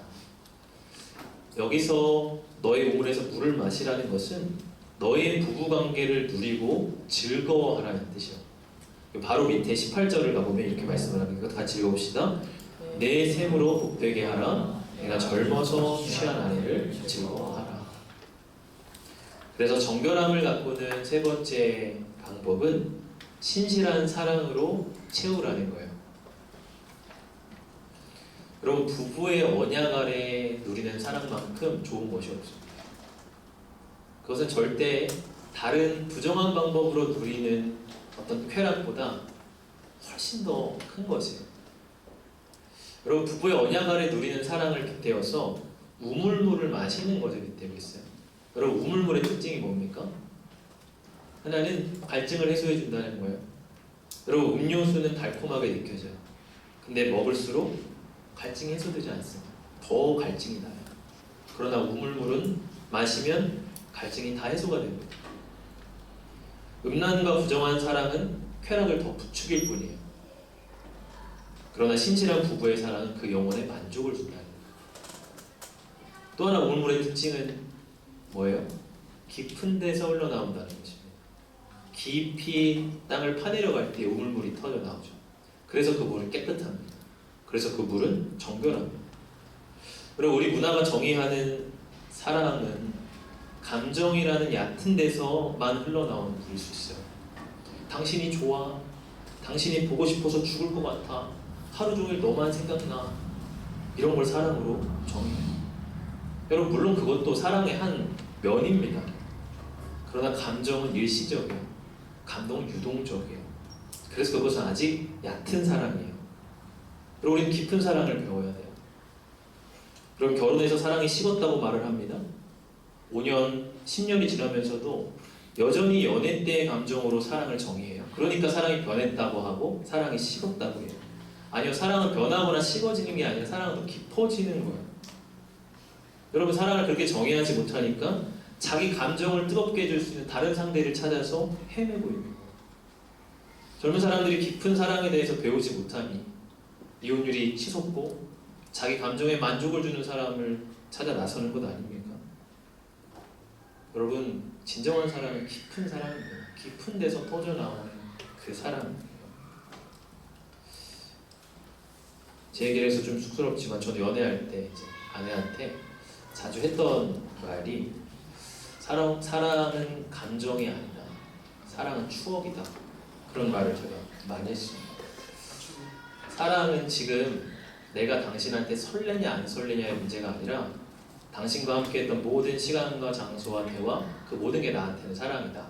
여기서 너의 우물에서 물을 마시라는 것은 너의 부부관계를 누리고 즐거워하라는 뜻이요. 바로 밑에 18절을 가보면 이렇게 말씀을 합니다. 같이 읽어봅시다. 내 샘으로 복되게 하라. 내가 젊어서 취한 아내를 즐거워하라. 그래서 정결함을 가꾸는 세 번째 방법은 신실한 사랑으로 채우라는 거예요. 여러분 부부의 언약 아래 누리는 사랑만큼 좋은 것이 없습니다. 그것은 절대 다른 부정한 방법으로 누리는 어떤 쾌락보다 훨씬 더 큰 것이에요. 여러분 부부의 언약 아래 누리는 사랑을 빗대어서 우물물을 마시는 것을 빗대고 있어요. 여러분 우물물의 특징이 뭡니까? 하나는 갈증을 해소해 준다는 거예요. 여러분 음료수는 달콤하게 느껴져요. 근데 먹을수록 갈증이 해소되지 않습니다. 더 갈증이 나요. 그러나 우물물은 마시면 갈증이 다 해소가 됩니다. 음란과 부정한 사랑은 쾌락을 더 부추길 뿐이에요. 그러나 신실한 부부의 사랑은 그 영혼에 만족을 준다는 거예요. 또 하나 우물물의 특징은 뭐예요? 깊은 데서 흘러나온다는 것입니다. 깊이 땅을 파내려갈 때 우물물이 터져 나오죠. 그래서 그 물은 깨끗합니다. 그래서 그 물은 정결합니다. 그리고 우리 문화가 정의하는 사랑은 감정이라는 얕은 데서만 흘러나오는 물일 수 있어요. 당신이 좋아, 당신이 보고 싶어서 죽을 것 같아, 하루 종일 너만 생각나, 이런 걸 사랑으로 정의해요. 여러분 물론 그것도 사랑의 한 면입니다. 그러나 감정은 일시적이에요. 감동은 유동적이에요. 그래서 그것은 아직 얕은 사랑이에요. 그리고 우리는 깊은 사랑을 배워야 돼요. 그럼 결혼해서 사랑이 식었다고 말을 합니다. 5년, 10년이 지나면서도 여전히 연애 때의 감정으로 사랑을 정의해요. 그러니까 사랑이 변했다고 하고 사랑이 식었다고 해요. 아니요, 사랑은 변하거나 식어지는 게 아니라 사랑은 더 깊어지는 거예요. 여러분 사랑을 그렇게 정의하지 못하니까 자기 감정을 뜨겁게 해줄 수 있는 다른 상대를 찾아서 헤매고 있는 거예요. 젊은 사람들이 깊은 사랑에 대해서 배우지 못하니 이혼율이 치솟고 자기 감정에 만족을 주는 사람을 찾아 나서는 것 아닙니까? 여러분 진정한 사랑은 깊은 사랑이에요. 깊은 데서 터져나오는 그 사랑이에요. 제 얘기를 해서 좀 쑥스럽지만 저는 연애할 때 이제 아내한테 자주 했던 말이 사랑은 감정이 아니다. 사랑은 추억이다. 그런 말을 제가 많이 했습니다. 사랑은 지금 내가 당신한테 설레냐 안 설레냐의 문제가 아니라 당신과 함께했던 모든 시간과 장소와 대화 그 모든 게 나한테는 사랑이다.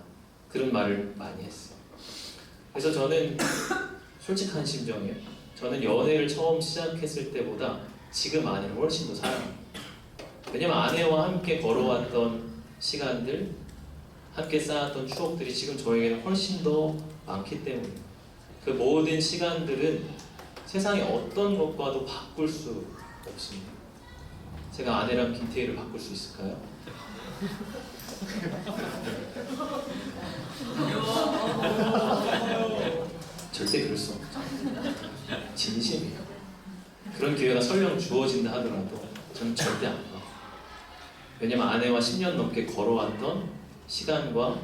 그런 말을 많이 했어요. 그래서 저는 솔직한 심정이에요. 저는 연애를 처음 시작했을 때보다 지금 아내를 훨씬 더 사랑합니다. 왜냐면 아내와 함께 걸어왔던 시간들, 함께 쌓았던 추억들이 지금 저에게는 훨씬 더 많기 때문에 그 모든 시간들은 세상의 어떤 것과도 바꿀 수 없습니다. 제가 아내랑 김태희를 바꿀 수 있을까요? 절대 그럴 수 없죠. 진심이에요. 그런 기회가 설령 주어진다 하더라도 저는 절대 안 가. 왜냐면 아내와 10년 넘게 걸어왔던 시간과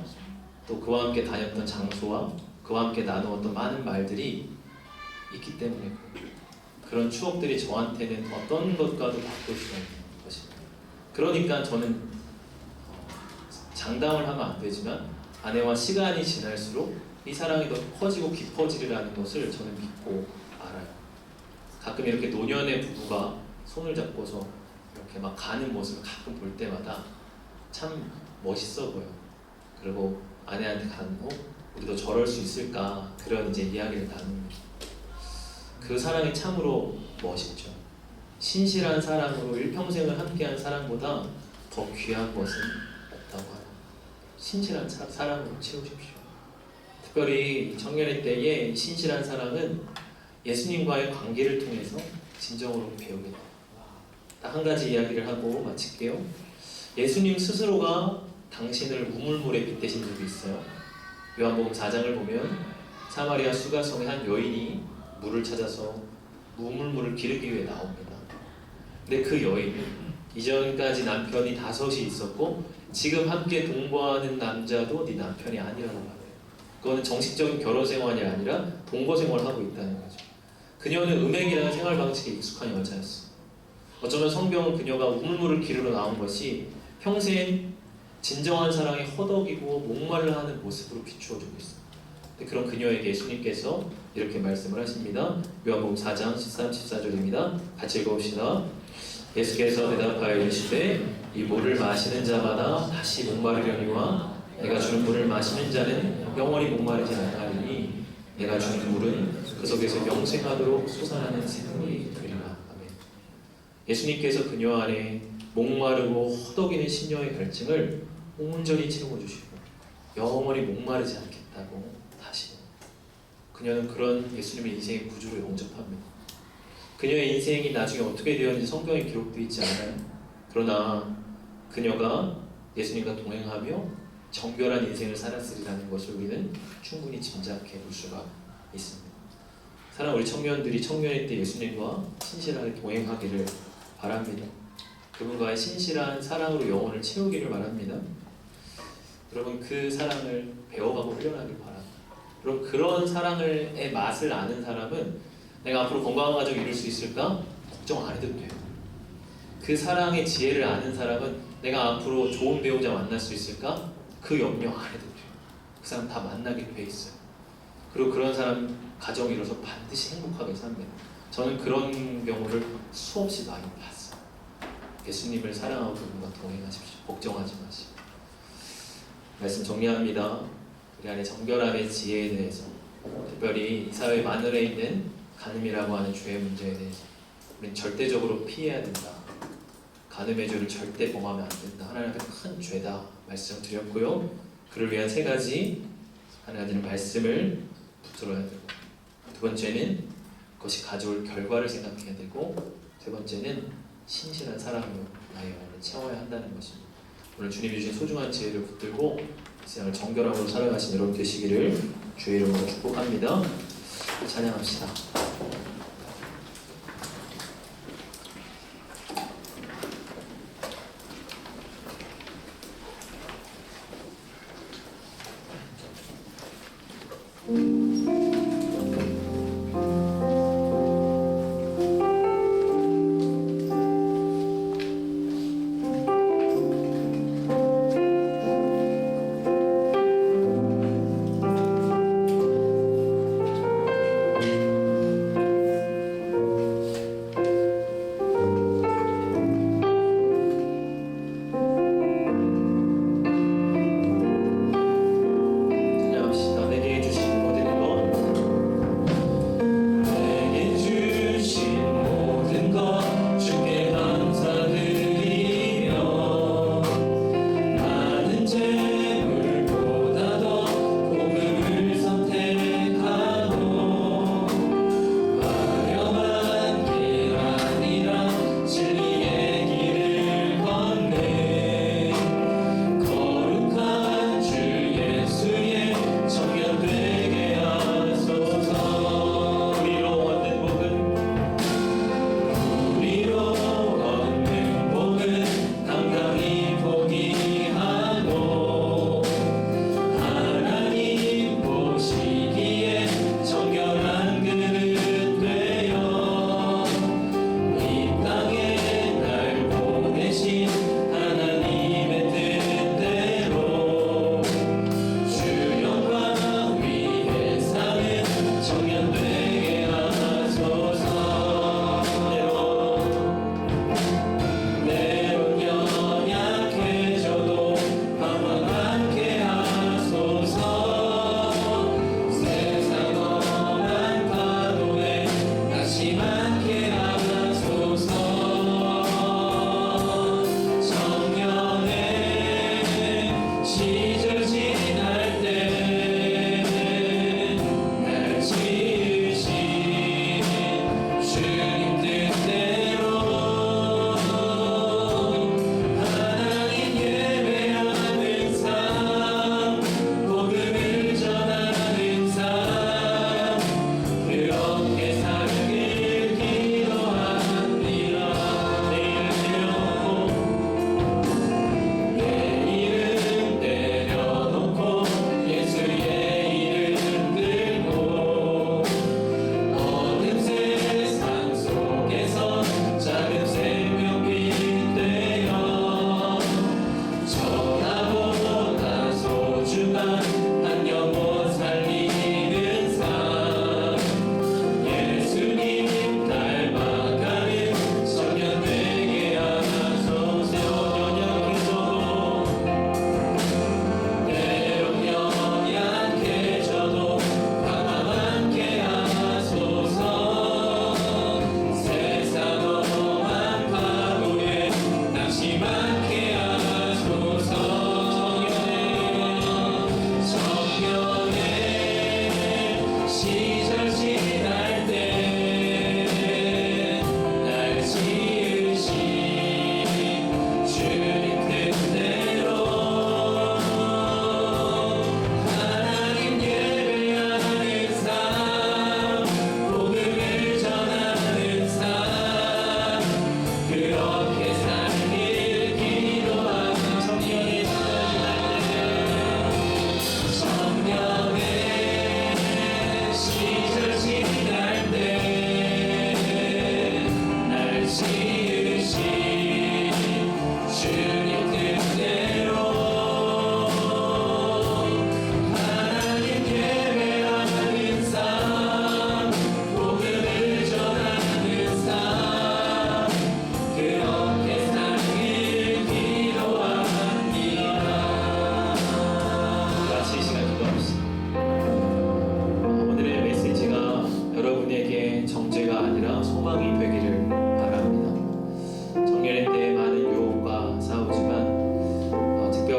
또 그와 함께 다녔던 장소와 그와 함께 나누었던 많은 말들이 있기 때문에 그런 추억들이 저한테는 어떤 것과도 바꿀 수가 있는 것입니다. 그러니까 저는 장담을 하면 안 되지만 아내와 시간이 지날수록 이 사랑이 더 커지고 깊어지리라는 것을 저는 믿고 알아요. 가끔 이렇게 노년의 부부가 손을 잡고서 이렇게 막 가는 모습을 가끔 볼 때마다 참 멋있어 보여. 그리고 아내한테 가는 우리도 저럴 수 있을까 그런 이제 이야기를 나눕니다. 그 사랑이 참으로 멋있죠. 신실한 사랑으로 일평생을 함께한 사랑보다 더 귀한 것은 없다고 하요. 신실한 사랑으로 채우십시오. 특별히 청년의 때의 신실한 사랑은 예수님과의 관계를 통해서 진정으로 배우게 됩니다. 딱 한 가지 이야기를 하고 마칠게요. 예수님 스스로가 당신을 우물물에 빗대신 적이 있어요. 요한복음 4장을 보면 사마리아 수가성의 한 여인이 물을 찾아서 우물물을 기르기 위해 나옵니다. 근데 그 여인은 이전까지 남편이 5이 있었고 지금 함께 동거하는 남자도 네 남편이 아니라고 말해요. 그거는 정식적인 결혼 생활이 아니라 동거 생활을 하고 있다는 거죠. 그녀는 음행이라는 생활 방식에 익숙한 여자였어. 어쩌면 성경은 그녀가 우물물을 기르러 나온 것이 평생 진정한 사랑에 허덕이고 목말라 하는 모습으로 비추어주고 있습니다. 그런 그녀에게 예수님께서 이렇게 말씀을 하십니다. 요한복음 4장 13, 14절입니다. 같이 읽어봅시다. 예수께서 대답하여 이르시되 이 물을 마시는 자마다 다시 목마르려니와 내가 주는 물을 마시는 자는 영원히 목마르지 않으리니 내가 주는 물은 그 속에서 영생하도록 솟아나는 샘물이 되리라. 아멘. 예수님께서 그녀 안에 목마르고 허덕이는 심령의 갈증을 온전히 채워주시고 영원히 목마르지 않겠다고 다시 그녀는 그런 예수님의 인생의 구주를 영접합니다. 그녀의 인생이 나중에 어떻게 되었는지 성경에 기록되어 있지 않아요. 그러나 그녀가 예수님과 동행하며 정결한 인생을 살았으리라는 것을 우리는 충분히 짐작해 볼 수가 있습니다. 사랑하는 우리 청년들이 청년의 때 예수님과 신실하게 동행하기를 바랍니다. 그분과의 신실한 사랑으로 영혼을 채우기를 바랍니다. 여러분 그 사랑을 배워가고 훈련하길 바랍니다. 여러분 그런 사랑의 맛을 아는 사람은 내가 앞으로 건강한 가정 이룰 수 있을까? 걱정 안 해도 돼요. 그 사랑의 지혜를 아는 사람은 내가 앞으로 좋은 배우자 만날 수 있을까? 그 염려 안 해도 돼요. 그 사람 다 만나게 돼 있어요. 그리고 그런 사람 가정 이뤄서 반드시 행복하게 삽니다. 저는 그런 경우를 수없이 많이 봤어요. 예수님을 사랑하고 그분과 동행하십시오. 걱정하지 마시고. 말씀 정리합니다. 우리 안에 정결함의 지혜에 대해서, 특별히 이 사회 만연해 있는 간음이라고 하는 죄의 문제에 대해서 우리는 절대적으로 피해야 된다. 간음의 죄를 절대 범하면 안 된다. 하나님 앞에 큰 죄다 말씀을 드렸고요. 그를 위한 3가지 하나님의 말씀을 붙들어야 되고, 두 번째는 그것이 가져올 결과를 생각해야 되고, 세 번째는 신실한 사랑으로 나의 영혼을 채워야 한다는 것입니다. 오늘 주님이 주신 소중한 지혜를 붙들고 세상을 정결함으로 살아가신 여러분 되시기를 주의 이름으로 축복합니다. 찬양합시다.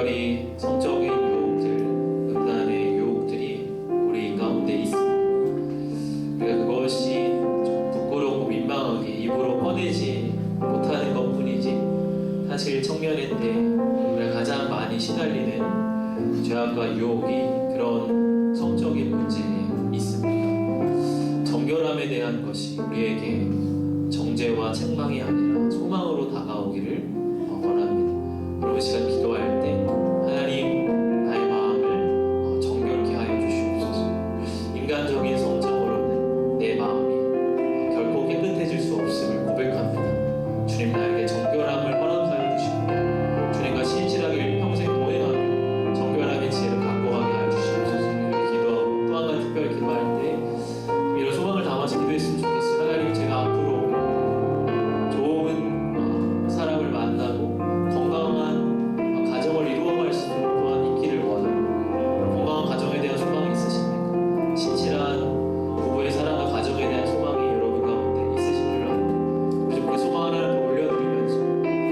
특별히 성적인 유혹들, 음란의 유혹들이 우리 가운데 있습니다. 우리가 그것이 좀 부끄럽고 민망하게 입으로 꺼내지 못하는 것뿐이지 사실 청년인데 우리가 가장 많이 시달리는 죄악과 유혹이 그런 성적인 문제에 있습니다. 정결함에 대한 것이 우리에게 정죄와 책망이 아니라 소망으로 다가오기를 원합니다. 여러분 시간 기도할 때 하나님 나의 마음을 정결케 하여 주시옵소서. 인간적인 성적으로는 내 마음이 결코 깨끗해질 수 없음을 고백합니다. 주님 나에게 정결함을 허락하여 주시고 주님과 신실하게 평생 동행하며 정결함의 지혜를 갖고 가게 하여 주시옵소서. 이렇게 기도 또 한 가지 특별히 기도할 때 이런 소망을 담아서 기도했으면 좋겠어요. 하나님 제가 앞으로 좋은 사람을 만나고 건강한 가정을 이루어갈 수 또한 있기를 원합니다. 건강한 가정에 대한 소망이 있으십니까? 신실한 부부의 사랑과 가정에 대한 소망이 여러분 가운데 있으신 줄 압니다. 그래서 우리 소망 하나를 더 올려드리면서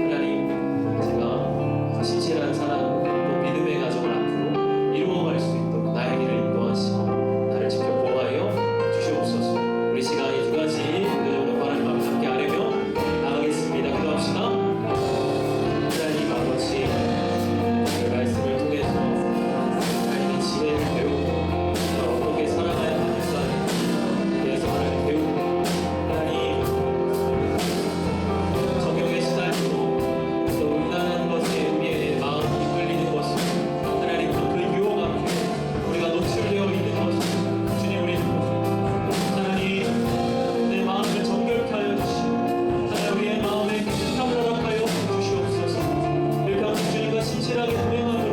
하나님 제가 신실한 사랑 또 믿음의 가정을 앞으로 이루어갈 수 있도록 나의 길을 인도하시고 나를 지켜 보호하여 주시옵소서. 우리 시간이 두 가지 기도적으로 하나님 앞에 함께 아뢰며 나가겠습니다. 기도합시다. 하나님 아버지 그 말씀을 통해서 하나님의 지혜를 배우고 어떻게 살아가야 하는가에 대해서 하나님 배우고 하나님 성경의 시달리고 또 음란한 것에 우리의 마음이 끌리는 것은 하나님 그 유혹 앞에 우리가 노출되어 있는 것은 주님 우리 하나님 내 마음을 정결케 하여 주시고 하나님 우리의 마음에 깨끗함을 허락하여 주시옵소서. 이렇게 주님과 신실하게 동행함으로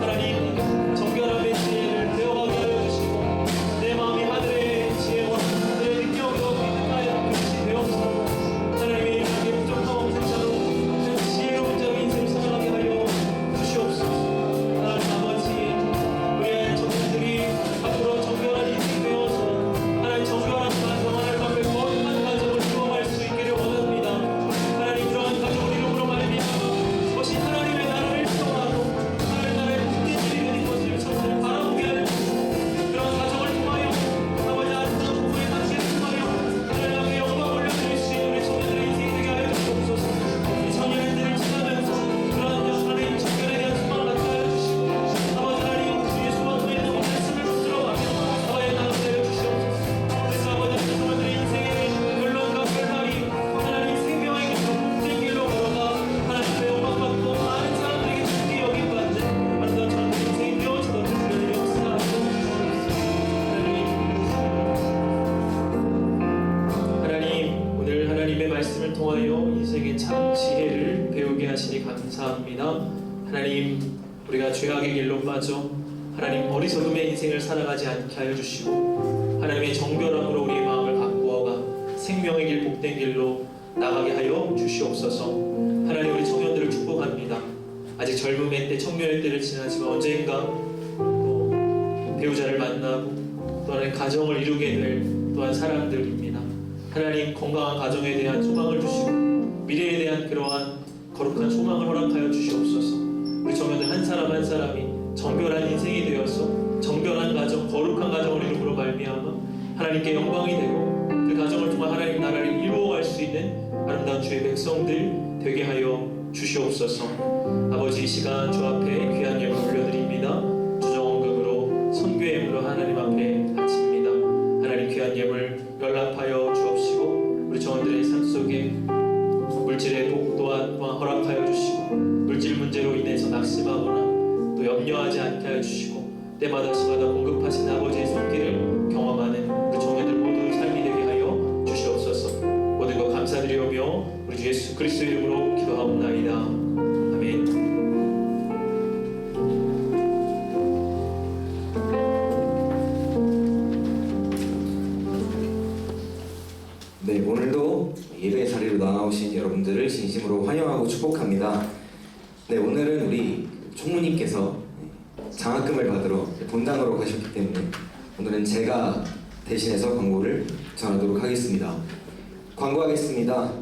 하나님 정결함의 지혜를 배워가게 하여 주시고 내 마음이 하늘의 지혜와 내 능력으로 깨끗하여 되옵소서. 하나님의 이렇게 부족함 없는 자로 지혜로운 자의 인생 살아가게 하여 주시옵소서. 하나님 아버지 우리의 청년들이 앞으로 정결한 인생 되어서 하나님 정결한 가정 하나님 앞에 거룩한 가정을 이루어갈 수 있기를 원합니다. 하나님 그러한 가정을 이루므로 말미암아 것이 하나님의 나라를 통하고 하나님 나라의 국대들이 되는 것을 저들을 바라보게 하여 주시고 그런 가정을 통하여 아버지 아름다운 부부의 관계를 통하여 하나님 앞에 영광 올려드릴 수 있는 우리 청년들의 인생이 되게 하여 주옵소서. 이 청년들을 지나면서 그러한 하나님 정결에 대한 소망을 갖게 하여 주시고 아버지 하나님 주의 소망에 있는 말씀을 붙들어가며 아버지 나를 내려주시옵소서. 그래서 아버지 청년들의 인생의 결론과 결말이 하나님 생명에게 복된 길로 걸어가 하나님의 영광 받고 많은 사람들에게 좋게 여김받는 아름다운 청년들의 인생이 되어지도록 주님의 역사하여 하나님 오늘 하나님의 말씀을 통하여 인생의 참 지혜를 배우게 하시니 감사합니다. 하나님 우리가 죄악의 길로 빠져 하나님 어리석음의 인생을 살아가지 않게 하여 주시고 하나님의 정결함으로 우리의 마음을 바꾸어가 생명의 길 복된 길로 나가게 하여 주시옵소서. 하나님 우리 청년들을 축복합니다. 아직 젊음의 때 청년의 때를 지나지만 언젠가 또 배우자를 만나고 또 하나님 가정을 이루게 될 또한 사람들입니다. 하나님 건강한 가정에 대한 소망을 주시고 미래에 대한 그러한 거룩한 소망을 허락하여 주시옵소서. 우리 청년들 한 사람 한 사람이 정결한 인생이 되어서 정결한 가정, 거룩한 가정을 이루므로 말미암아 하나님께 영광이 되고 그 가정을 통해 하나님 나라를 이루어갈 수 있는 아름다운 주의 백성들 되게 하여 주시옵소서. 아버지 이 시간 주 앞에 귀한 예물 올려드립니다. 주정원금으로 선교예물로 하나님 앞에 바칩니다. 하나님 귀한 예물 연락하여 주옵시고 우리 청년들의 삶 속에 물질의 복 또한 허락하여 주시고 물질 문제로 인해서 낙심하거나 또 염려하지 않게 하여 주시고 때마다 시마다 공급하신 아버지의 손길을 경험하는 우리 청년들 모두 삶이 되게 하여 주시옵소서. 모든 것 감사드리오며 우리 주 예수 그리스도 이름으로 기도하옵나이다. 아멘. 네, 오늘도 예배 자리로 나오신 여러분들을 진심으로 환영하고 축복합니다. 네, 오늘은 우리 총무님께서 장학금을 받으러 본당으로 가셨기 때문에 오늘은 제가 대신해서 광고를 전하도록 하겠습니다. 광고하겠습니다.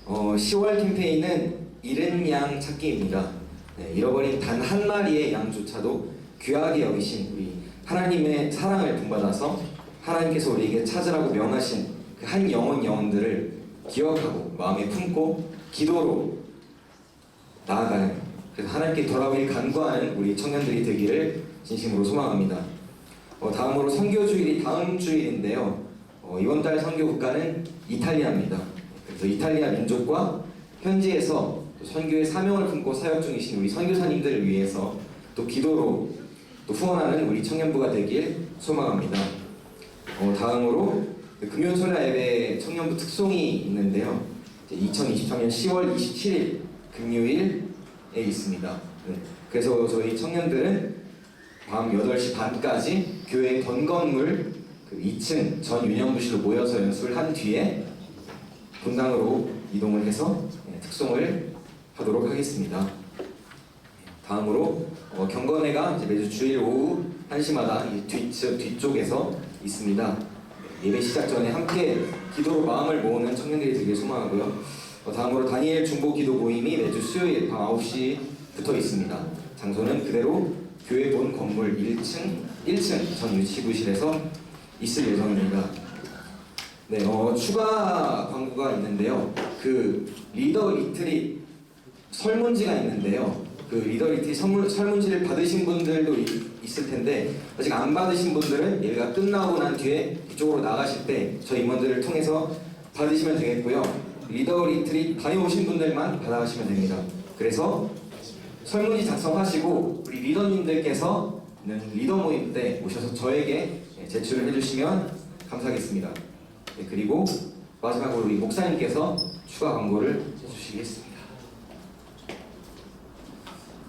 10월 캠페인은 잃은 양 찾기입니다. 네, 잃어버린 단 한 마리의 양조차도 귀하게 여기신 우리 하나님의 사랑을 본받아서 하나님께서 우리에게 찾으라고 명하신 그 한 영혼들을 기억하고 마음에 품고 기도로 나아가는, 그래서 하나님께 돌아오길 간구하는 우리 청년들이 되기를 진심으로 소망합니다. 다음으로 선교주일이 다음 주일인데요. 이번 달 선교 국가는 이탈리아입니다. 그래서 이탈리아 민족과 현지에서 선교의 사명을 품고 사역 중이신 우리 선교사님들을 위해서 또 기도로 또 후원하는 우리 청년부가 되길 소망합니다. 다음으로 금요철야 예배 청년부 특송이 있는데요. 2023년 10월 27일 금요일에 있습니다. 네. 그래서 저희 청년들은 밤 8시 반까지 교회 건건물 그 2층 전 유년부실로 모여서 연습을 한 뒤에 본당으로 이동을 해서 특송을 하도록 하겠습니다. 다음으로 경건회가 이제 매주 주일 오후 1시마다 뒤쪽에서 있습니다. 예배 시작 전에 함께 기도로 마음을 모으는 청년들이 되길 소망하고요. 다음으로 다니엘 중보 기도 모임이 매주 수요일 밤 9시부터 있습니다. 장소는 그대로 교회 본 건물 1층 전 유치부실에서 있을 예정입니다. 네, 추가 광고가 있는데요. 그 리더 리트릿 설문지가 있는데요. 그 리더 리트릿 설문지를 받으신 분들도 있을 텐데 아직 안 받으신 분들은 예배가 끝나고 난 뒤에 이쪽으로 나가실 때 저희 임원들을 통해서 받으시면 되겠고요. 리더 리트릿 다녀오신 분들만 받아가시면 됩니다. 그래서 설문지 작성하시고 우리 리더님들께서는 리더 모임 때 오셔서 저에게 제출을 해주시면 감사하겠습니다. 네, 그리고 마지막으로 우리 목사님께서 추가 광고를 해주시겠습니다.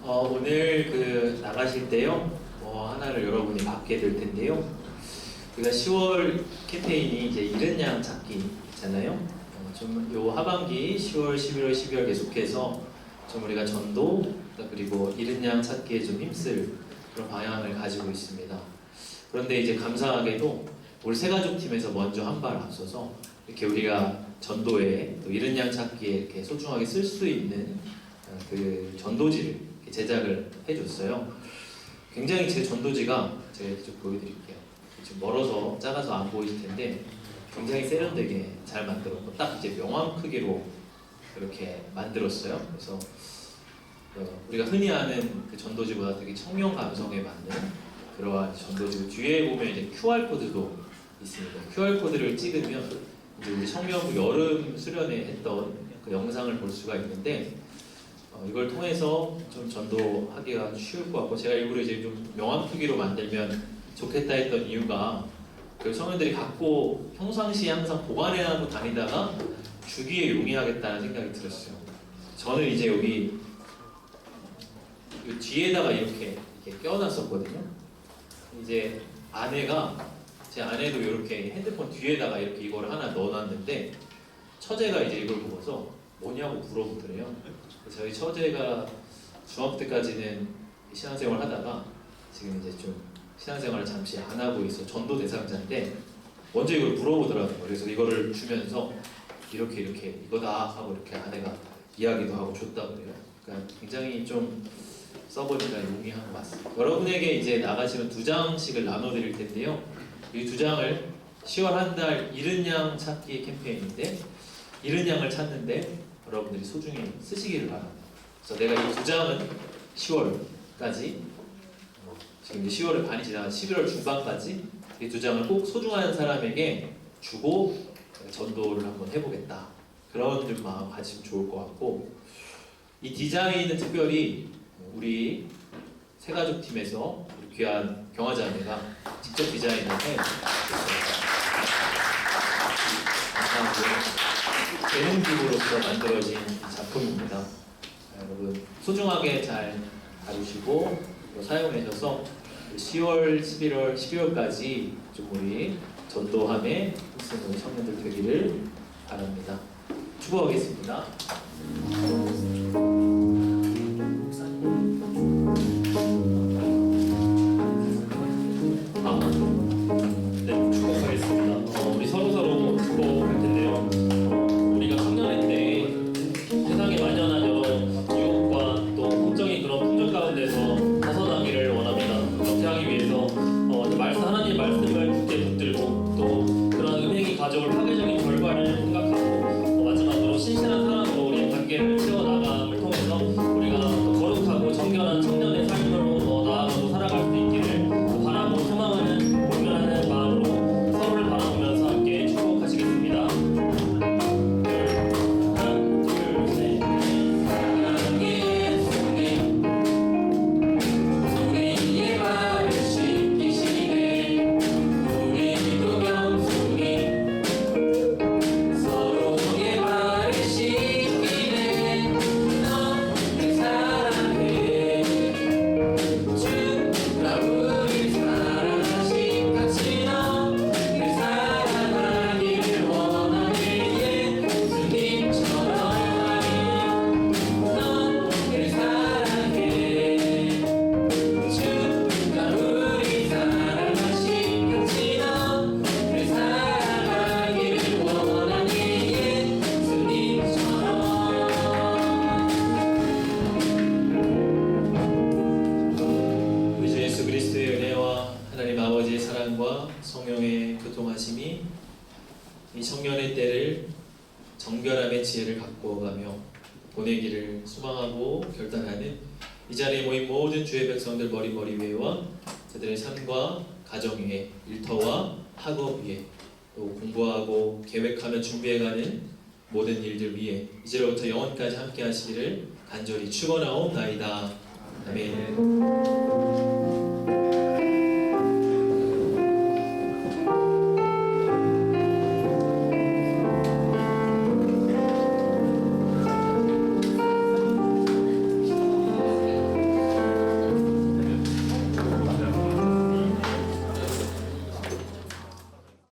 오늘 나가실 때요, 하나를 여러분이 받게 될 텐데요. 우리가 10월 캠페인이 이제 잃은 양 찾기 있잖아요. 좀 요 하반기 10월, 11월, 12월 계속해서 좀 우리가 전도 그리고 잃은 양 찾기에 좀 힘쓸 그런 방향을 가지고 있습니다. 그런데 이제 감사하게도 우리 새가족팀에서 먼저 한 발 앞서서 이렇게 우리가 전도에 또 잃은 양 찾기에 이렇게 소중하게 쓸 수 있는 그 전도지를 이렇게 제작을 해줬어요. 굉장히 제 전도지가 제가 이렇게 좀 보여드릴게요. 지금 멀어서 작아서 안 보이실 텐데 굉장히 세련되게 잘 만들었고 딱 이제 명함 크기로 이렇게 만들었어요. 그래서 우리가 흔히 아는 그 전도지보다 되게 청년 감성에 맞는 그러한 전도지고 뒤에 보면 이제 QR 코드도 있습니다. QR 코드를 찍으면 이제 우리 청년부 여름 수련회 했던 그 영상을 볼 수가 있는데 이걸 통해서 좀 전도하기가 쉬울 것 같고 제가 일부러 이제 좀 명함 크기로 만들면 좋겠다 했던 이유가 그 청년들이 갖고 평상시에 항상 보관해놓고 다니다가 주기에 용이하겠다는 생각이 들었어요. 저는 이제 여기 이 뒤에다가 이렇게 껴놨었거든요. 이제 제 아내도 이렇게 핸드폰 뒤에다가 이렇게 이걸 하나 넣어놨는데 처제가 이제 이걸 보고서 뭐냐고 물어보더래요. 저희 처제가 중학교 때까지는 신앙생활 하다가 지금 이제 좀 신앙생활을 잠시 안 하고 있어 전도 대상자인데 먼저 이걸 물어보더라고요. 그래서 이거를 주면서 이렇게 이거다 하고 이렇게 아내가 이야기도 하고 줬다고 그래요. 그러니까 굉장히 좀 써보니까 용이한 것 같습니다. 여러분에게 이제 나가시면 2장씩을 나눠드릴 텐데요. 이 2장을 10월 한 달 잃은 양 찾기 캠페인인데 잃은 양을 찾는데 여러분들이 소중히 쓰시기를 바랍니다. 그래서 내가 이 2장은 10월까지 지금 이제 10월을 반이 지나간 11월 중반까지 이 2장을 꼭 소중한 사람에게 주고 전도를 한번 해보겠다. 그런 좀 마음 가지면 좋을 것 같고 이 디자인은 특별히 우리 새가족 팀에서 우리 귀한 경화자매가 직접 디자인을 예능 기부로서 만들어진 작품입니다. 여러분 소중하게 잘 다루시고 사용하셔서 10월, 11월, 12월까지 좀 우리 전도함에 힘쓰는 청년들 되기를 바랍니다. 축복하겠습니다. 네, 축복하겠습니다. 우리 서로 축복할 텐데요. 우리가 청년회 때 세상에 만연한 여러 유혹과 또 걱정이 그런 성령의 교통하심이 이 청년의 때를 정결함의 지혜를 바꾸어가며 보내기를 소망하고 결단하는 이 자리에 모인 모든 주의 백성들 머리 위에와 그들의 삶과 가정 위에, 일터와 학업 위에, 또 공부하고 계획하며 준비해가는 모든 일들 위에 이제로부터 영원까지 함께 하시기를 간절히 축원하옵나이다. 아멘.